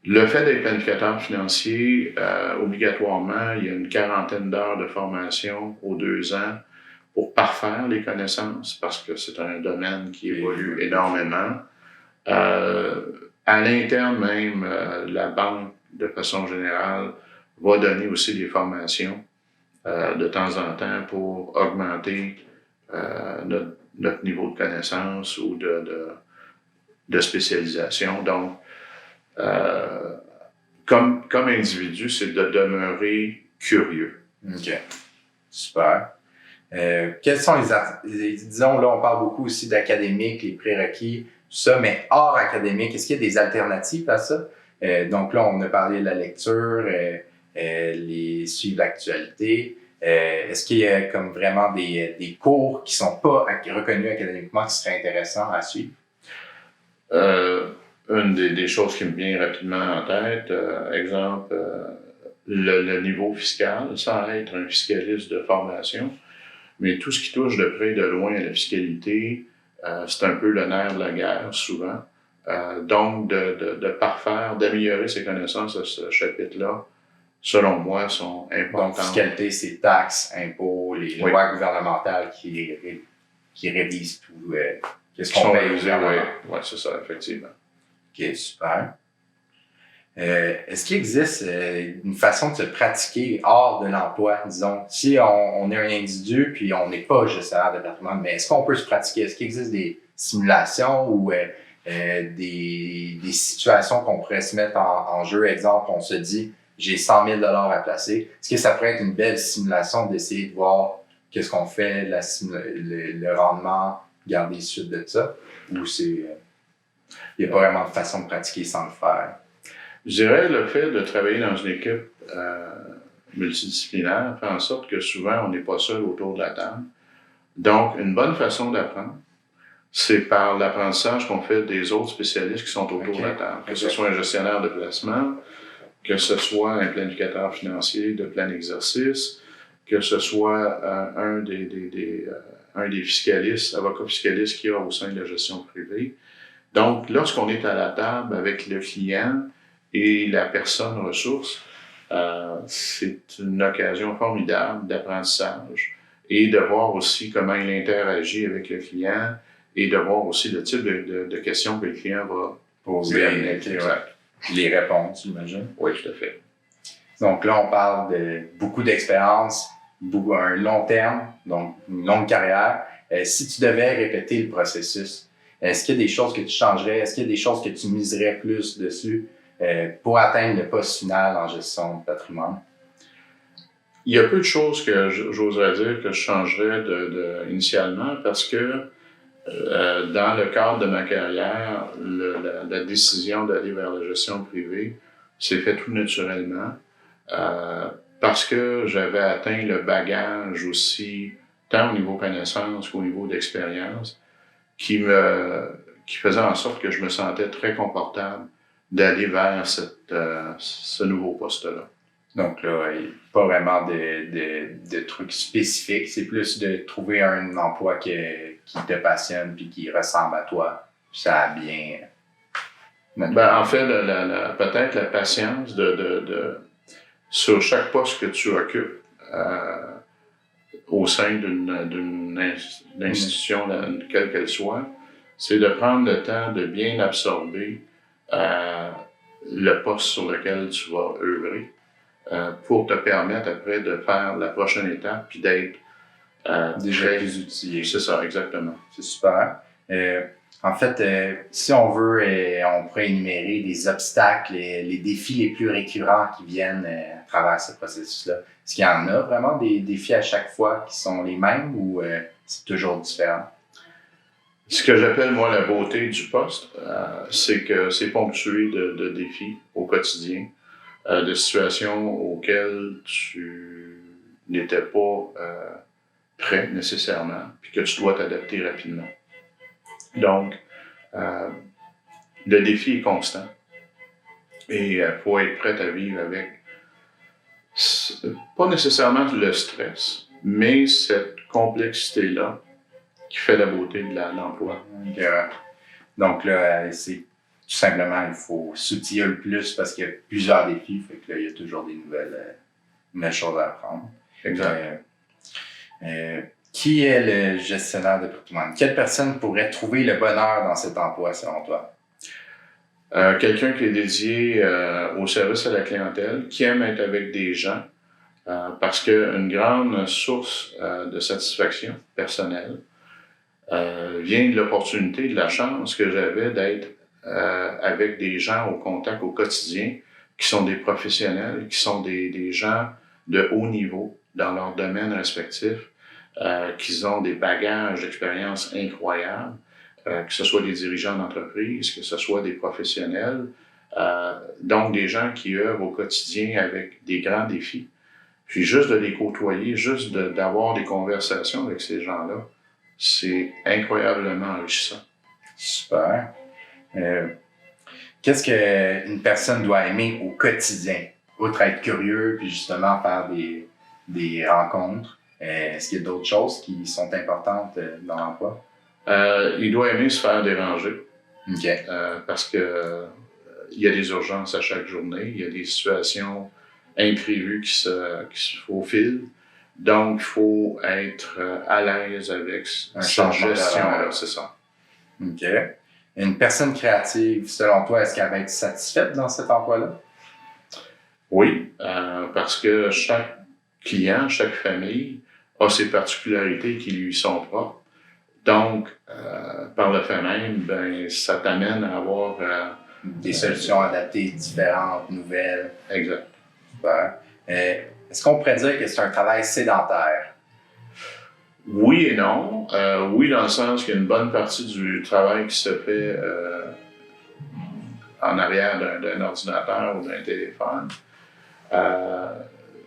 le fait d'être planificateur financier, obligatoirement, il y a une 40aine d'heures de formation aux 2 ans pour parfaire les connaissances, parce que c'est un domaine qui évolue énormément. À l'interne même, la banque, de façon générale, va donner aussi des formations de temps en temps pour augmenter notre niveau de connaissance ou de spécialisation. Donc, comme individu, c'est de demeurer curieux. OK. Super. Quels sont disons, là, on parle beaucoup aussi d'académique, les prérequis, tout ça, mais hors académique, est-ce qu'il y a des alternatives à ça? Donc là, on a parlé de la lecture, les suivre l'actualité. Est-ce qu'il y a comme vraiment des cours qui sont pas reconnus académiquement qui seraient intéressants à suivre? Une des choses qui me vient rapidement en tête, exemple, le niveau fiscal, sans être un fiscaliste de formation, mais tout ce qui touche de près et de loin à la fiscalité, c'est un peu le nerf de la guerre, souvent. Donc, de parfaire, d'améliorer ses connaissances à ce chapitre-là, selon moi, sont importantes. Donc, fiscalité, c'est taxes, impôts, les lois gouvernementales qui révisent tout. Qu'est-ce qu'on paye aux gouvernements? Oui, c'est ça, effectivement. OK, super. Est-ce qu'il existe une façon de se pratiquer hors de l'emploi, disons? Si on est un individu puis on n'est pas gestionnaire de patrimoine, mais est-ce qu'on peut se pratiquer? Est-ce qu'il existe des simulations ou des situations qu'on pourrait se mettre en jeu? Exemple, on se dit, j'ai 100 000 $ à placer. Est-ce que ça pourrait être une belle simulation d'essayer de voir qu'est-ce qu'on fait, le rendement, garder suite de ça? Ou il n'y a pas vraiment de façon de pratiquer sans le faire? Je dirais le fait de travailler dans une équipe multidisciplinaire fait en sorte que souvent, on n'est pas seul autour de la table. Donc, une bonne façon d'apprendre, c'est par l'apprentissage qu'on fait des autres spécialistes qui sont autour de la table. Que ce soit un gestionnaire de placement, que ce soit un planificateur financier de plein exercice, que ce soit un des fiscalistes, avocats fiscalistes qu'il y a au sein de la gestion privée. Donc, lorsqu'on est à la table avec le client et la personne ressource, c'est une occasion formidable d'apprentissage et de voir aussi comment il interagit avec le client et de voir aussi le type de questions que le client va poser. Les réponses, j'imagine. Oui, tout à fait. Donc là, on parle de beaucoup d'expérience, un long terme, donc une longue carrière. Si tu devais répéter le processus, est-ce qu'il y a des choses que tu changerais? Est-ce qu'il y a des choses que tu miserais plus dessus pour atteindre le poste final en gestion de patrimoine? Il y a peu de choses que j'oserais dire que je changerais initialement parce que dans le cadre de ma carrière, la décision d'aller vers la gestion privée s'est faite tout naturellement parce que j'avais atteint le bagage aussi, tant au niveau connaissance qu'au niveau d'expérience, qui faisait en sorte que je me sentais très confortable d'aller vers ce nouveau poste-là. Donc là, il n'y a pas vraiment de trucs spécifiques, c'est plus de trouver un emploi qui te passionne puis qui ressemble à toi. Ça a bien... En fait, peut-être la patience sur chaque poste que tu occupes au sein d'une institution, quelle qu'elle soit, c'est de prendre le temps de bien absorber le poste sur lequel tu vas œuvrer pour te permettre après de faire la prochaine étape puis d'être déjà plus outillé. C'est ça, exactement. C'est super. En fait, si on veut, on pourrait énumérer les obstacles, les défis les plus récurrents qui viennent à travers ce processus-là. Est-ce qu'il y en a vraiment des défis à chaque fois qui sont les mêmes ou c'est toujours différent? Ce que j'appelle, moi, la beauté du poste, c'est que c'est ponctué de défis au quotidien, de situations auxquelles tu n'étais pas prêt nécessairement, puis que tu dois t'adapter rapidement. Donc, le défi est constant et il faut être prêt à vivre avec, pas nécessairement le stress, mais cette complexité-là qui fait la beauté de l'emploi. Donc là, c'est tout simplement, il faut s'outiller le plus parce qu'il y a plusieurs défis, fait que là, il y a toujours des nouvelles choses à apprendre. Exact. Qui est le gestionnaire de patrimoine? Quelle personne pourrait trouver le bonheur dans cet emploi, selon toi? Quelqu'un qui est dédié au service à la clientèle, qui aime être avec des gens, parce qu'une grande source de satisfaction personnelle vient de l'opportunité, de la chance que j'avais d'être avec des gens au contact au quotidien, qui sont des professionnels, qui sont des gens de haut niveau dans leur domaine respectif, qui ont des bagages d'expérience incroyables, que ce soit des dirigeants d'entreprise, que ce soit des professionnels, donc des gens qui œuvrent au quotidien avec des grands défis. Puis juste de les côtoyer, juste d'avoir des conversations avec ces gens-là, c'est incroyablement enrichissant. Super. Qu'est-ce qu'une personne doit aimer au quotidien? Outre être curieux, puis justement faire des rencontres, est-ce qu'il y a d'autres choses qui sont importantes dans l'emploi? Il doit aimer se faire déranger. Okay. Parce que il y a des urgences à chaque journée, il y a des situations imprévues qui se faufilent. Donc, il faut être à l'aise avec cette gestion-là, c'est ça. OK. Une personne créative, selon toi, est-ce qu'elle va être satisfaite dans cet emploi-là? Oui, parce que chaque client, chaque famille a ses particularités qui lui sont propres. Donc, par le fait même, ça t'amène à avoir des solutions adaptées, différentes, nouvelles. Exact. Super. Est-ce qu'on pourrait dire que c'est un travail sédentaire? Oui et non. Oui, dans le sens qu'il y a une bonne partie du travail qui se fait en arrière d'un ordinateur ou d'un téléphone.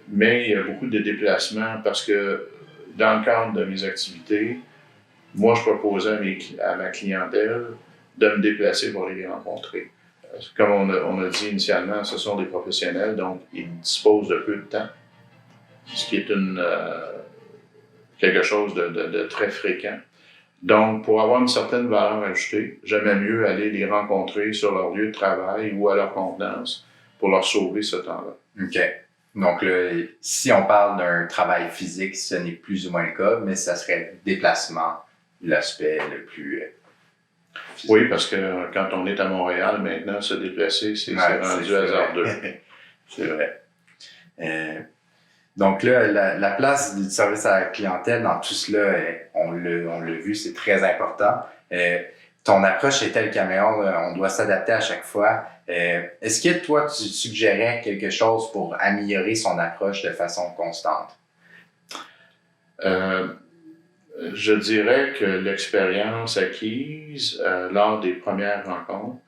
mais il y a beaucoup de déplacements parce que dans le cadre de mes activités, moi, je proposais à ma clientèle de me déplacer pour aller les rencontrer. Comme on a dit initialement, ce sont des professionnels, donc ils disposent de peu de temps, ce qui est quelque chose de très fréquent. Donc, pour avoir une certaine valeur ajoutée, j'aimais mieux aller les rencontrer sur leur lieu de travail ou à leur contenance pour leur sauver ce temps-là. OK. Donc là, si on parle d'un travail physique, ce n'est plus ou moins le cas, mais ça serait le déplacement, l'aspect le plus physique. Oui, parce que quand on est à Montréal, maintenant, se déplacer, c'est rendu hasardeux. C'est vrai. Donc là, la place du service à la clientèle dans tout cela, on l'a vu, c'est très important. Ton approche est telle caméléon, on doit s'adapter à chaque fois. Est-ce que toi, tu suggérais quelque chose pour améliorer son approche de façon constante? Je dirais que l'expérience acquise lors des premières rencontres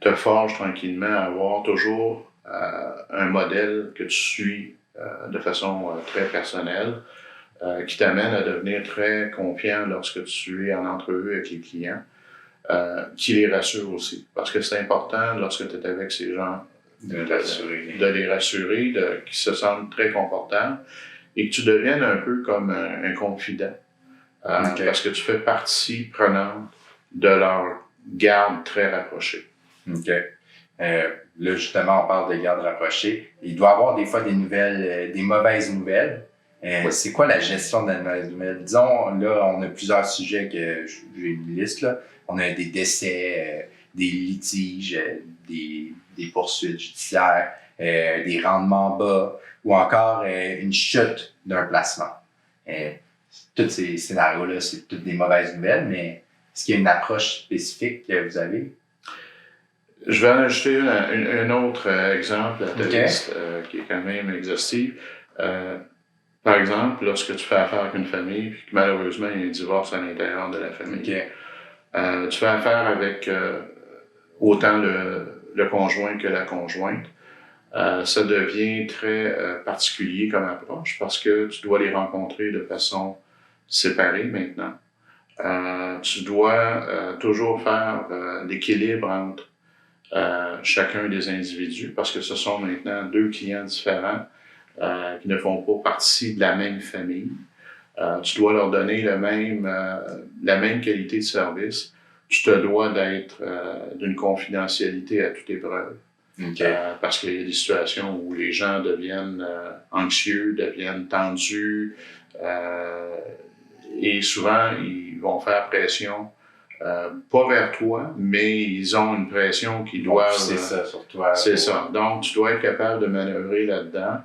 te forge tranquillement à avoir toujours un modèle que tu suis de façon très personnelle, qui t'amène à devenir très confiant lorsque tu es en entrevue avec les clients, qui les rassure aussi. Parce que c'est important, lorsque tu es avec ces gens, de les rassurer, qu'ils se sentent très confortables et que tu deviennes un peu comme un confident. Okay. Parce que tu fais partie prenante de leur garde très rapprochée. OK. Là, justement, on parle de garde rapprochée. Il doit y avoir des fois des nouvelles, des mauvaises nouvelles. Oui. C'est quoi la gestion de la mauvaise nouvelle? Disons, là, on a plusieurs sujets que j'ai une liste, là. On a des décès, des litiges, des poursuites judiciaires, des rendements bas ou encore une chute d'un placement. Tous ces scénarios-là, c'est toutes des mauvaises nouvelles, mais est-ce qu'il y a une approche spécifique que vous avez? Je vais en ajouter un autre exemple à ta liste qui est quand même exhaustive. Par exemple, lorsque tu fais affaire avec une famille et que malheureusement il y a un divorce à l'intérieur de la famille, tu fais affaire avec autant le conjoint que la conjointe. Ça devient très particulier comme approche parce que tu dois les rencontrer de façon séparée maintenant. Tu dois toujours faire l'équilibre entre chacun des individus parce que ce sont maintenant deux clients différents qui ne font pas partie de la même famille. Tu dois leur donner la même qualité de service. Tu te dois d'être d'une confidentialité à toute épreuve. Okay. Parce qu'il y a des situations où les gens deviennent anxieux, deviennent tendus et souvent ils vont faire pression, pas vers toi, mais ils ont une pression qui doivent... C'est ça, sur toi. C'est ça. Donc, tu dois être capable de manœuvrer là-dedans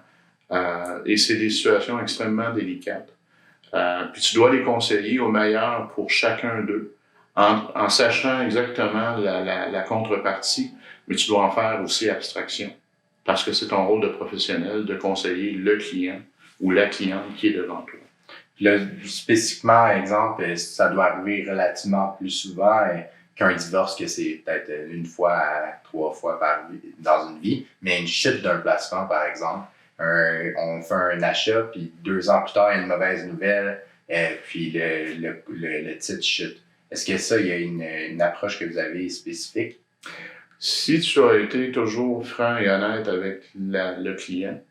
et c'est des situations extrêmement délicates. Puis tu dois les conseiller au meilleur pour chacun d'eux en sachant exactement la contrepartie, mais tu dois en faire aussi abstraction. Parce que c'est ton rôle de professionnel de conseiller le client ou la cliente qui est devant toi. Là, spécifiquement, exemple, ça doit arriver relativement plus souvent qu'un divorce, que c'est peut-être une fois à 3 fois dans une vie, mais une chute d'un placement, par exemple. On fait un achat, puis 2 ans plus tard, il y a une mauvaise nouvelle, puis le titre chute. Est-ce que ça, il y a une approche que vous avez spécifique? Si tu as été toujours franc et honnête avec le client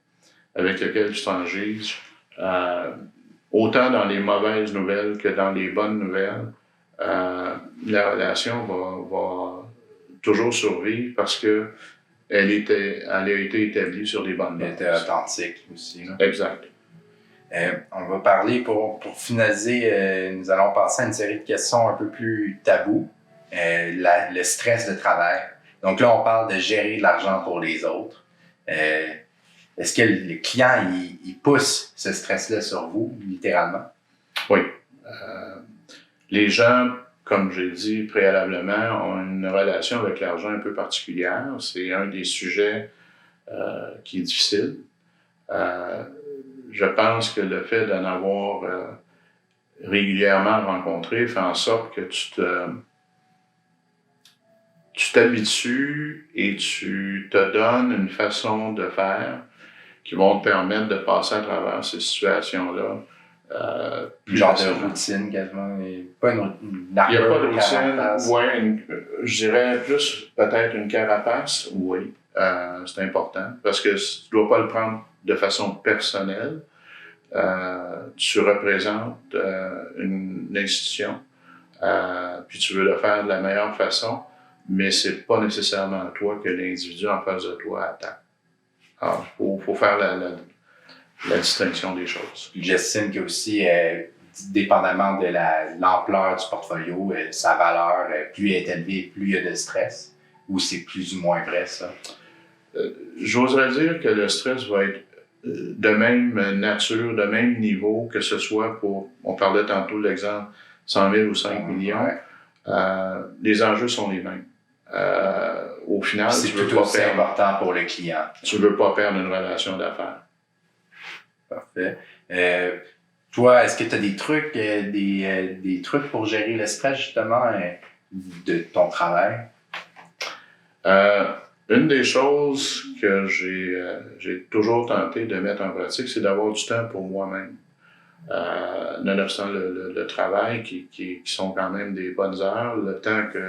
avec lequel tu t'engages, autant dans les mauvaises nouvelles que dans les bonnes nouvelles, la relation va toujours survivre parce que elle a été établie sur des bonnes bases. Elle était authentique aussi. Là. Exact. On va parler, pour finaliser, nous allons passer à une série de questions un peu plus tabous. Le stress de travail. Donc là, on parle de gérer de l'argent pour les autres. Est-ce que le client, il pousse ce stress-là sur vous, littéralement? Oui. Les gens, comme j'ai dit préalablement, ont une relation avec l'argent un peu particulière. C'est un des sujets qui est difficile. Je pense que le fait d'en avoir régulièrement rencontré fait en sorte que tu t'habitues et tu te donnes une façon de faire qui vont te permettre de passer à travers ces situations-là. Genre de routine quasiment, mais pas une il n'y a pas de routine, ouais, je dirais plus peut-être une carapace, oui, c'est important, parce que tu ne dois pas le prendre de façon personnelle. Tu représentes une institution, puis tu veux le faire de la meilleure façon, mais c'est pas nécessairement toi que l'individu en face de toi attaque. Alors, il faut faire la distinction des choses. J'estime que aussi, dépendamment de l'ampleur du portfolio, sa valeur, plus elle est élevée, plus il y a de stress, ou c'est plus ou moins vrai, ça? J'oserais dire que le stress va être de même nature, de même niveau, que ce soit pour, on parlait tantôt de l'exemple 100 000 ou 5 millions, les enjeux sont les mêmes. Au final, c'est plutôt aussi important pour le client. Tu veux pas perdre une relation d'affaires. Parfait. Toi, est-ce que tu as des trucs, des trucs pour gérer le stress, justement, de ton travail? Une des choses que j'ai toujours tenté de mettre en pratique, c'est d'avoir du temps pour moi-même. Nonobstant le travail, qui sont quand même des bonnes heures, le temps que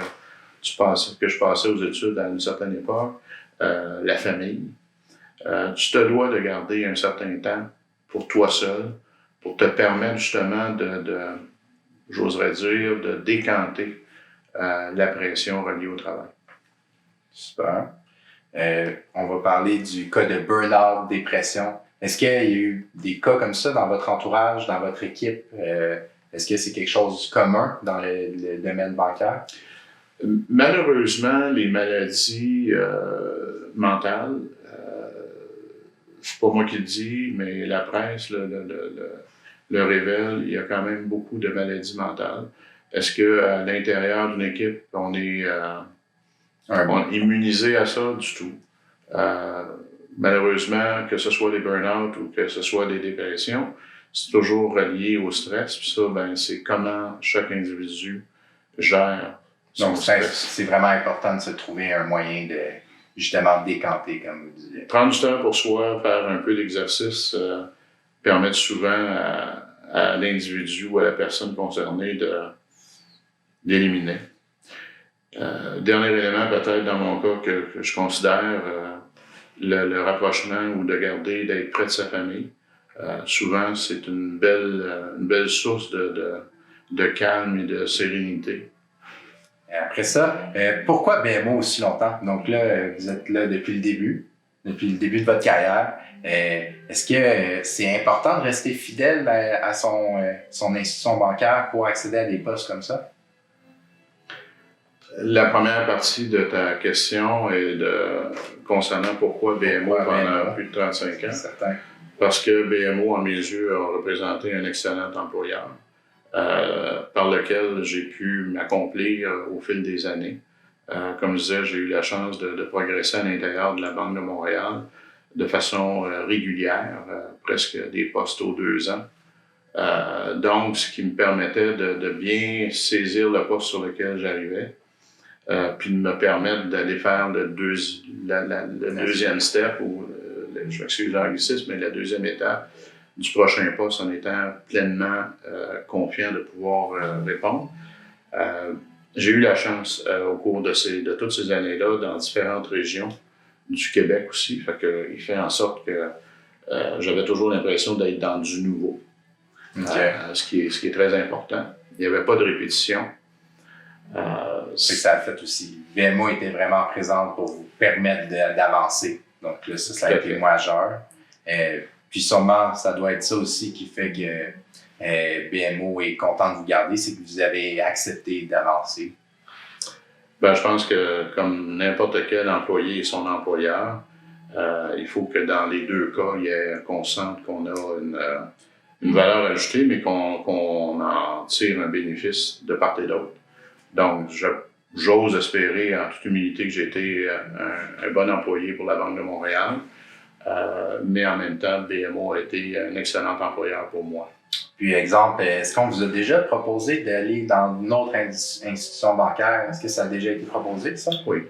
je passais aux études à une certaine époque, la famille, tu te dois de garder un certain temps pour toi seul, pour te permettre justement j'oserais dire, de décanter la pression reliée au travail. Super. On va parler du cas de burn-out, dépression. Est-ce qu'il y a eu des cas comme ça dans votre entourage, dans votre équipe? Est-ce que c'est quelque chose de commun dans le domaine bancaire? Malheureusement, les maladies mentales, c'est pas moi qui le dis, mais la presse le révèle, il y a quand même beaucoup de maladies mentales. Est-ce qu'à l'intérieur d'une équipe, on est immunisé à ça? Du tout. Malheureusement, que ce soit des burn-out ou que ce soit des dépressions, c'est toujours relié au stress. Puis ça, c'est comment chaque individu gère son stress. C'est vraiment important de se trouver un moyen de justement décanter, comme vous disiez. Prendre du temps pour soi, faire un peu d'exercice, permet souvent à l'individu ou à la personne concernée d'éliminer. Dernier élément, peut-être dans mon cas, que je considère le rapprochement ou d'être près de sa famille. Souvent, c'est une belle source de calme et de sérénité. Après ça, pourquoi BMO aussi longtemps? Donc là, vous êtes là depuis le début de votre carrière. Est-ce que c'est important de rester fidèle à son institution bancaire pour accéder à des postes comme ça? La première partie de ta question est concernant pourquoi BMO pendant plus de 35 ans. Certain. Parce que BMO, à mes yeux, a représenté un excellent employeur par lequel j'ai pu m'accomplir au fil des années. Comme je disais, j'ai eu la chance de progresser à l'intérieur de la Banque de Montréal de façon régulière, presque des postes aux 2 ans. Donc, ce qui me permettait de bien saisir le poste sur lequel j'arrivais, puis de me permettre d'aller faire le deuxième step, ou je m'excuse l'anglicisme, mais la deuxième étape du prochain poste en étant pleinement confiant de pouvoir répondre. J'ai eu la chance au cours de toutes ces années-là dans différentes régions du Québec aussi, il fait en sorte que j'avais toujours l'impression d'être dans du nouveau, ce qui est très important. Il n'y avait pas de répétition. C'est que ça a fait aussi. BMO était vraiment présente pour vous permettre d'avancer. Donc là, ça a été majeur. Puis sûrement, ça doit être ça aussi qui fait que BMO est content de vous garder, c'est que vous avez accepté d'avancer. Je pense que comme n'importe quel employé et son employeur, il faut que dans les deux cas, qu'on sente qu'on a une valeur ajoutée, mais qu'on en tire un bénéfice de part et d'autre. Donc, j'ose espérer en toute humilité que j'ai été un bon employé pour la Banque de Montréal, mais en même temps, BMO a été un excellent employeur pour moi. Puis, exemple, est-ce qu'on vous a déjà proposé d'aller dans une autre institution bancaire? Est-ce que ça a déjà été proposé, ça? Oui.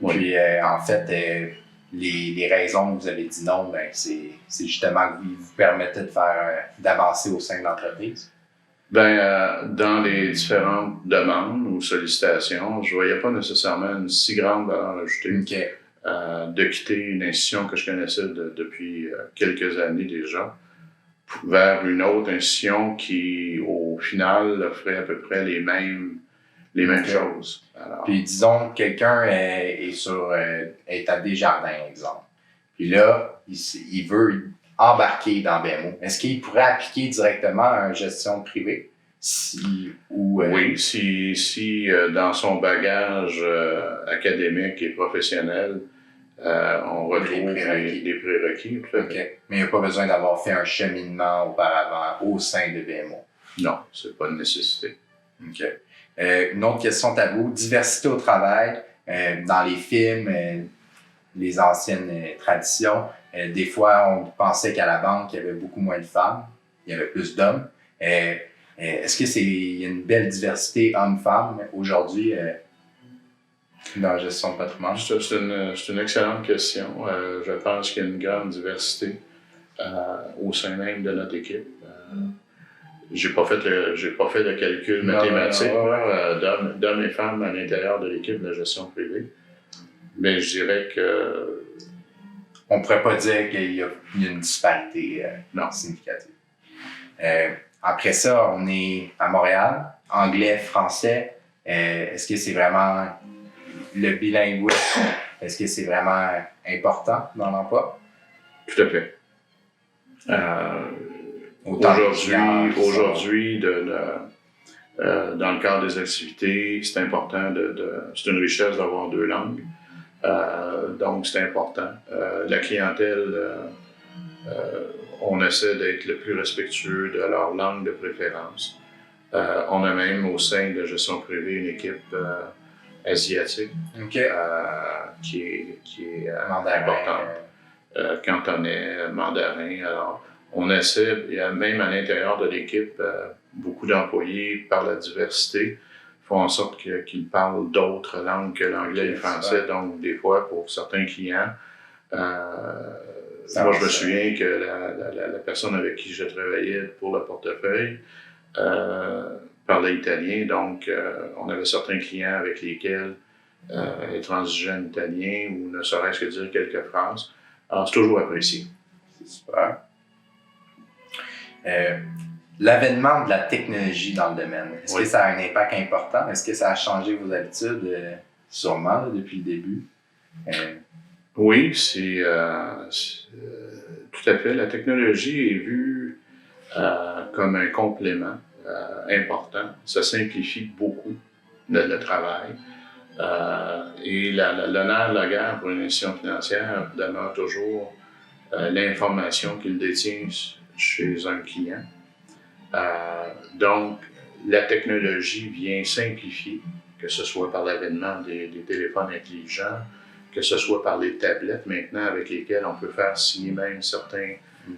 Puis, en fait, les raisons que vous avez dit non, ben c'est justement que vous permettez d'avancer au sein de l'entreprise? Dans les différentes demandes ou sollicitations, je voyais pas nécessairement une si grande valeur ajoutée. Okay. De quitter une institution que je connaissais depuis quelques années déjà vers une autre institution qui, au final, offrait à peu près les mêmes choses. Alors, puis disons que quelqu'un est à Desjardins, exemple. Puis là, il veut embarquer dans BMO. Est-ce qu'il pourrait appliquer directement à une gestion privée? Oui, si dans son bagage académique et professionnel, on retrouve des prérequis. Okay. Mais il n'y a pas besoin d'avoir fait un cheminement auparavant au sein de BMO. Non, c'est pas une nécessité. OK. Une autre question tabou, diversité au travail. Dans les films, les anciennes traditions, des fois, on pensait qu'à la banque, il y avait beaucoup moins de femmes, il y avait plus d'hommes. Est-ce qu'il y a une belle diversité homme-femme aujourd'hui dans la gestion de patrimoine? C'est une excellente question. Je pense qu'il y a une grande diversité au sein même de notre équipe. J'ai pas fait le calcul mathématique d'hommes et femmes à l'intérieur de l'équipe de la gestion privée. Mais je dirais que... On ne pourrait pas dire qu'il y a une disparité significative. Après ça, on est à Montréal, anglais, français. Est-ce que c'est vraiment le bilinguisme? Est-ce que c'est vraiment important dans l'emploi? Tout à fait. Aujourd'hui, dans le cadre des activités, c'est important c'est une richesse d'avoir 2 langues. Donc, c'est important. La clientèle, on essaie d'être le plus respectueux de leur langue de préférence. On a même au sein de la gestion privée une équipe asiatique qui est importante. Cantonais, mandarin. Alors, on essaie, même à l'intérieur de l'équipe, beaucoup d'employés par la diversité font en sorte qu'ils parlent d'autres langues que l'anglais et le français. Donc, des fois, pour certains clients, moi, je me souviens que la personne avec qui je travaillais pour le portefeuille parlait italien. Donc, on avait certains clients avec lesquels intransigeaient en italien ou ne serait-ce que dire quelques phrases. Alors, c'est toujours apprécié. C'est super. L'avènement de la technologie dans le domaine, est-ce que ça a un impact important? Est-ce que ça a changé vos habitudes? Sûrement, depuis le début. Oui, tout à fait. La technologie est vue comme un complément important. Ça simplifie beaucoup le travail. Et l'honneur de la guerre pour une institution financière demeure toujours l'information qu'il détient chez un client. Donc, la technologie vient simplifier, que ce soit par l'avènement des téléphones intelligents, que ce soit par les tablettes maintenant avec lesquelles on peut faire signer même certains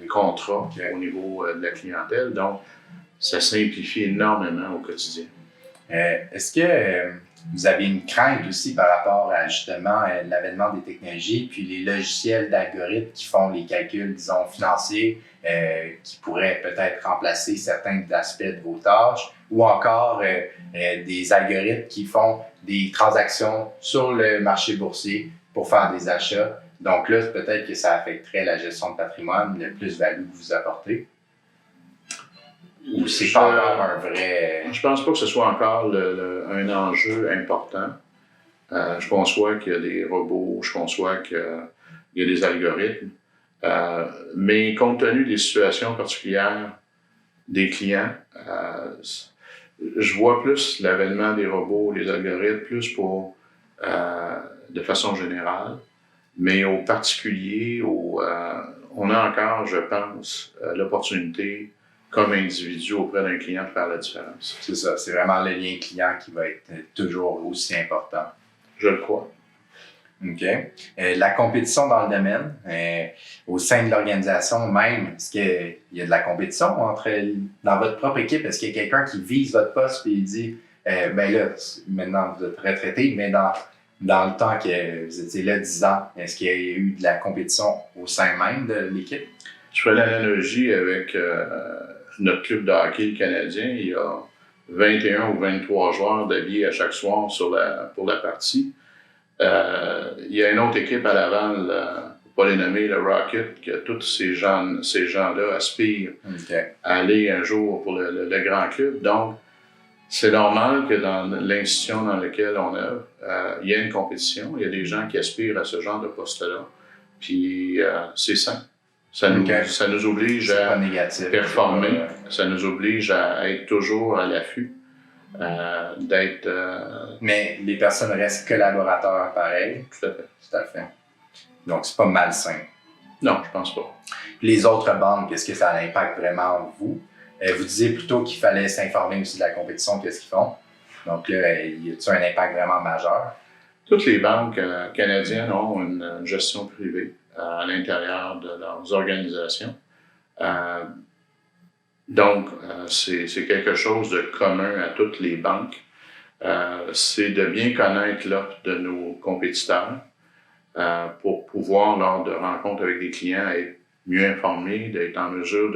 contrats au niveau de la clientèle. Donc, ça simplifie énormément au quotidien. Est-ce que vous avez une crainte aussi par rapport à justement l'avènement des technologies puis les logiciels d'algorithmes qui font les calculs, disons, financiers, qui pourraient peut-être remplacer certains aspects de vos tâches, ou encore des algorithmes qui font des transactions sur le marché boursier pour faire des achats. Donc là, peut-être que ça affecterait la gestion de patrimoine, le plus-value que vous apportez. Ou c'est pas encore un vrai... Je pense pas que ce soit encore un enjeu important. Je conçois qu'il y a des robots, je conçois qu'il y a des algorithmes. Mais compte tenu des situations particulières des clients, je vois plus l'avènement des robots, les algorithmes, plus pour de façon générale. Mais au particulier, on a encore, je pense, l'opportunité comme individu auprès d'un client de faire la différence. C'est ça, c'est vraiment le lien client qui va être toujours aussi important. Je le crois. OK. La compétition dans le domaine, au sein de l'organisation même, est-ce qu'il y a de la compétition dans votre propre équipe? Est-ce qu'il y a quelqu'un qui vise votre poste et il dit, ben là, maintenant vous êtes retraité, mais dans dans le temps que vous étiez là 10 ans, est-ce qu'il y a eu de la compétition au sein même de l'équipe? Je fais l'analogie avec notre club de hockey canadien. Il y a 21 ou 23 joueurs d'habillés à chaque soir pour la partie. Il y a une autre équipe à Laval, pour pas les nommer, le Rocket, que tous ces gens-là aspirent à aller un jour pour le grand club. Donc, c'est normal que dans l'institution dans laquelle on œuvre, il y a une compétition. Il y a des gens qui aspirent à ce genre de poste-là. Puis, c'est sain. Ça nous oblige à performer. Ça nous oblige à être toujours à l'affût. Mais les personnes restent collaborateurs pareil. Tout à fait. Tout à fait. Donc, c'est pas malsain. Non, je pense pas. Les autres bandes, qu'est-ce que ça impacte vraiment vous? Vous disiez plutôt qu'il fallait s'informer aussi de la compétition, qu'est-ce qu'ils font. Donc là, y a-t-il un impact vraiment majeur? Toutes les banques canadiennes ont une gestion privée à l'intérieur de leurs organisations. Donc, c'est quelque chose de commun à toutes les banques. C'est de bien connaître l'offre de nos compétiteurs pour pouvoir, lors de rencontres avec des clients, être mieux informés, d'être en mesure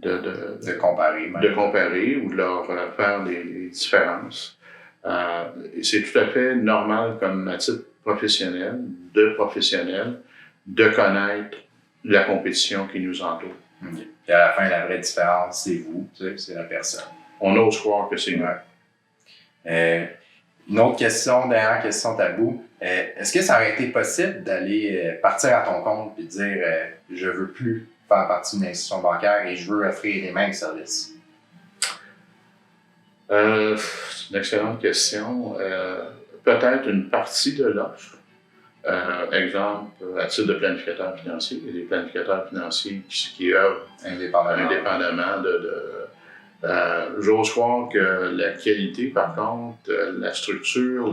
de comparer ou de leur faire des différences. Et c'est tout à fait normal, comme à titre professionnel, de connaître la compétition qui nous entoure. Okay. Puis à la fin, la vraie différence, c'est vous, c'est la personne. On ose croire que c'est nous. Une autre question, dernière question tabou. Est-ce que ça aurait été possible d'aller partir à ton compte et dire je veux plus faire partie d'une institution bancaire et je veux offrir les mêmes services? C'est une excellente question. Peut-être une partie de l'offre. Exemple, à titre de planificateur financier, il y a des planificateurs financiers qui œuvrent indépendamment j'ose croire que la qualité, par contre, la structure,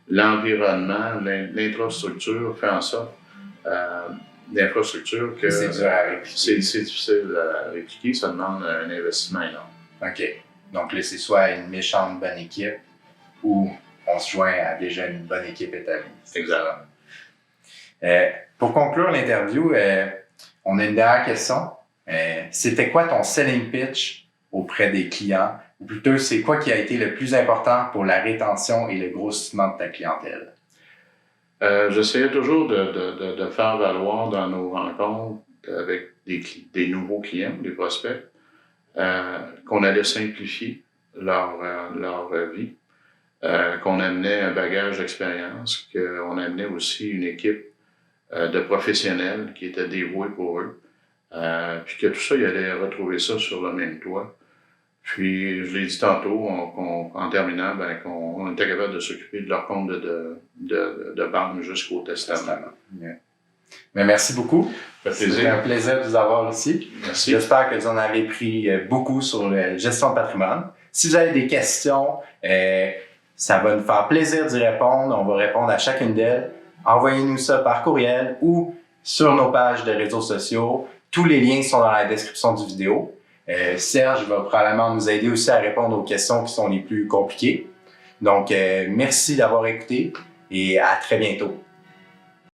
l'environnement, l'infrastructure fait en sorte l'infrastructure que c'est dur à répliquer. C'est difficile à répliquer, ça demande un investissement énorme. OK. Donc là, c'est soit une méchante bonne équipe ou on se joint à déjà une bonne équipe établie. Exactement. Pour conclure l'interview, on a une dernière question. C'était quoi ton selling pitch auprès des clients? Ou plutôt, c'est quoi qui a été le plus important pour la rétention et le grossissement de ta clientèle? J'essayais toujours de faire valoir dans nos rencontres avec des nouveaux clients, des prospects, qu'on allait simplifier leur vie. Qu'on amenait un bagage d'expérience, qu'on amenait aussi une équipe de professionnels qui étaient dévoués pour eux, puis que tout ça, ils allaient retrouver ça sur le même toit. Puis, je l'ai dit tantôt, en terminant, qu'on était capable de s'occuper de leur compte de banque jusqu'au testament. Yeah. Mais merci beaucoup. C'était un plaisir de vous avoir ici. Merci. J'espère que vous en avez pris beaucoup sur la gestion de patrimoine. Si vous avez des questions, ça va nous faire plaisir d'y répondre. On va répondre à chacune d'elles. Envoyez-nous ça par courriel ou sur nos pages de réseaux sociaux. Tous les liens sont dans la description du vidéo. Serge va probablement nous aider aussi à répondre aux questions qui sont les plus compliquées. Donc, merci d'avoir écouté et à très bientôt.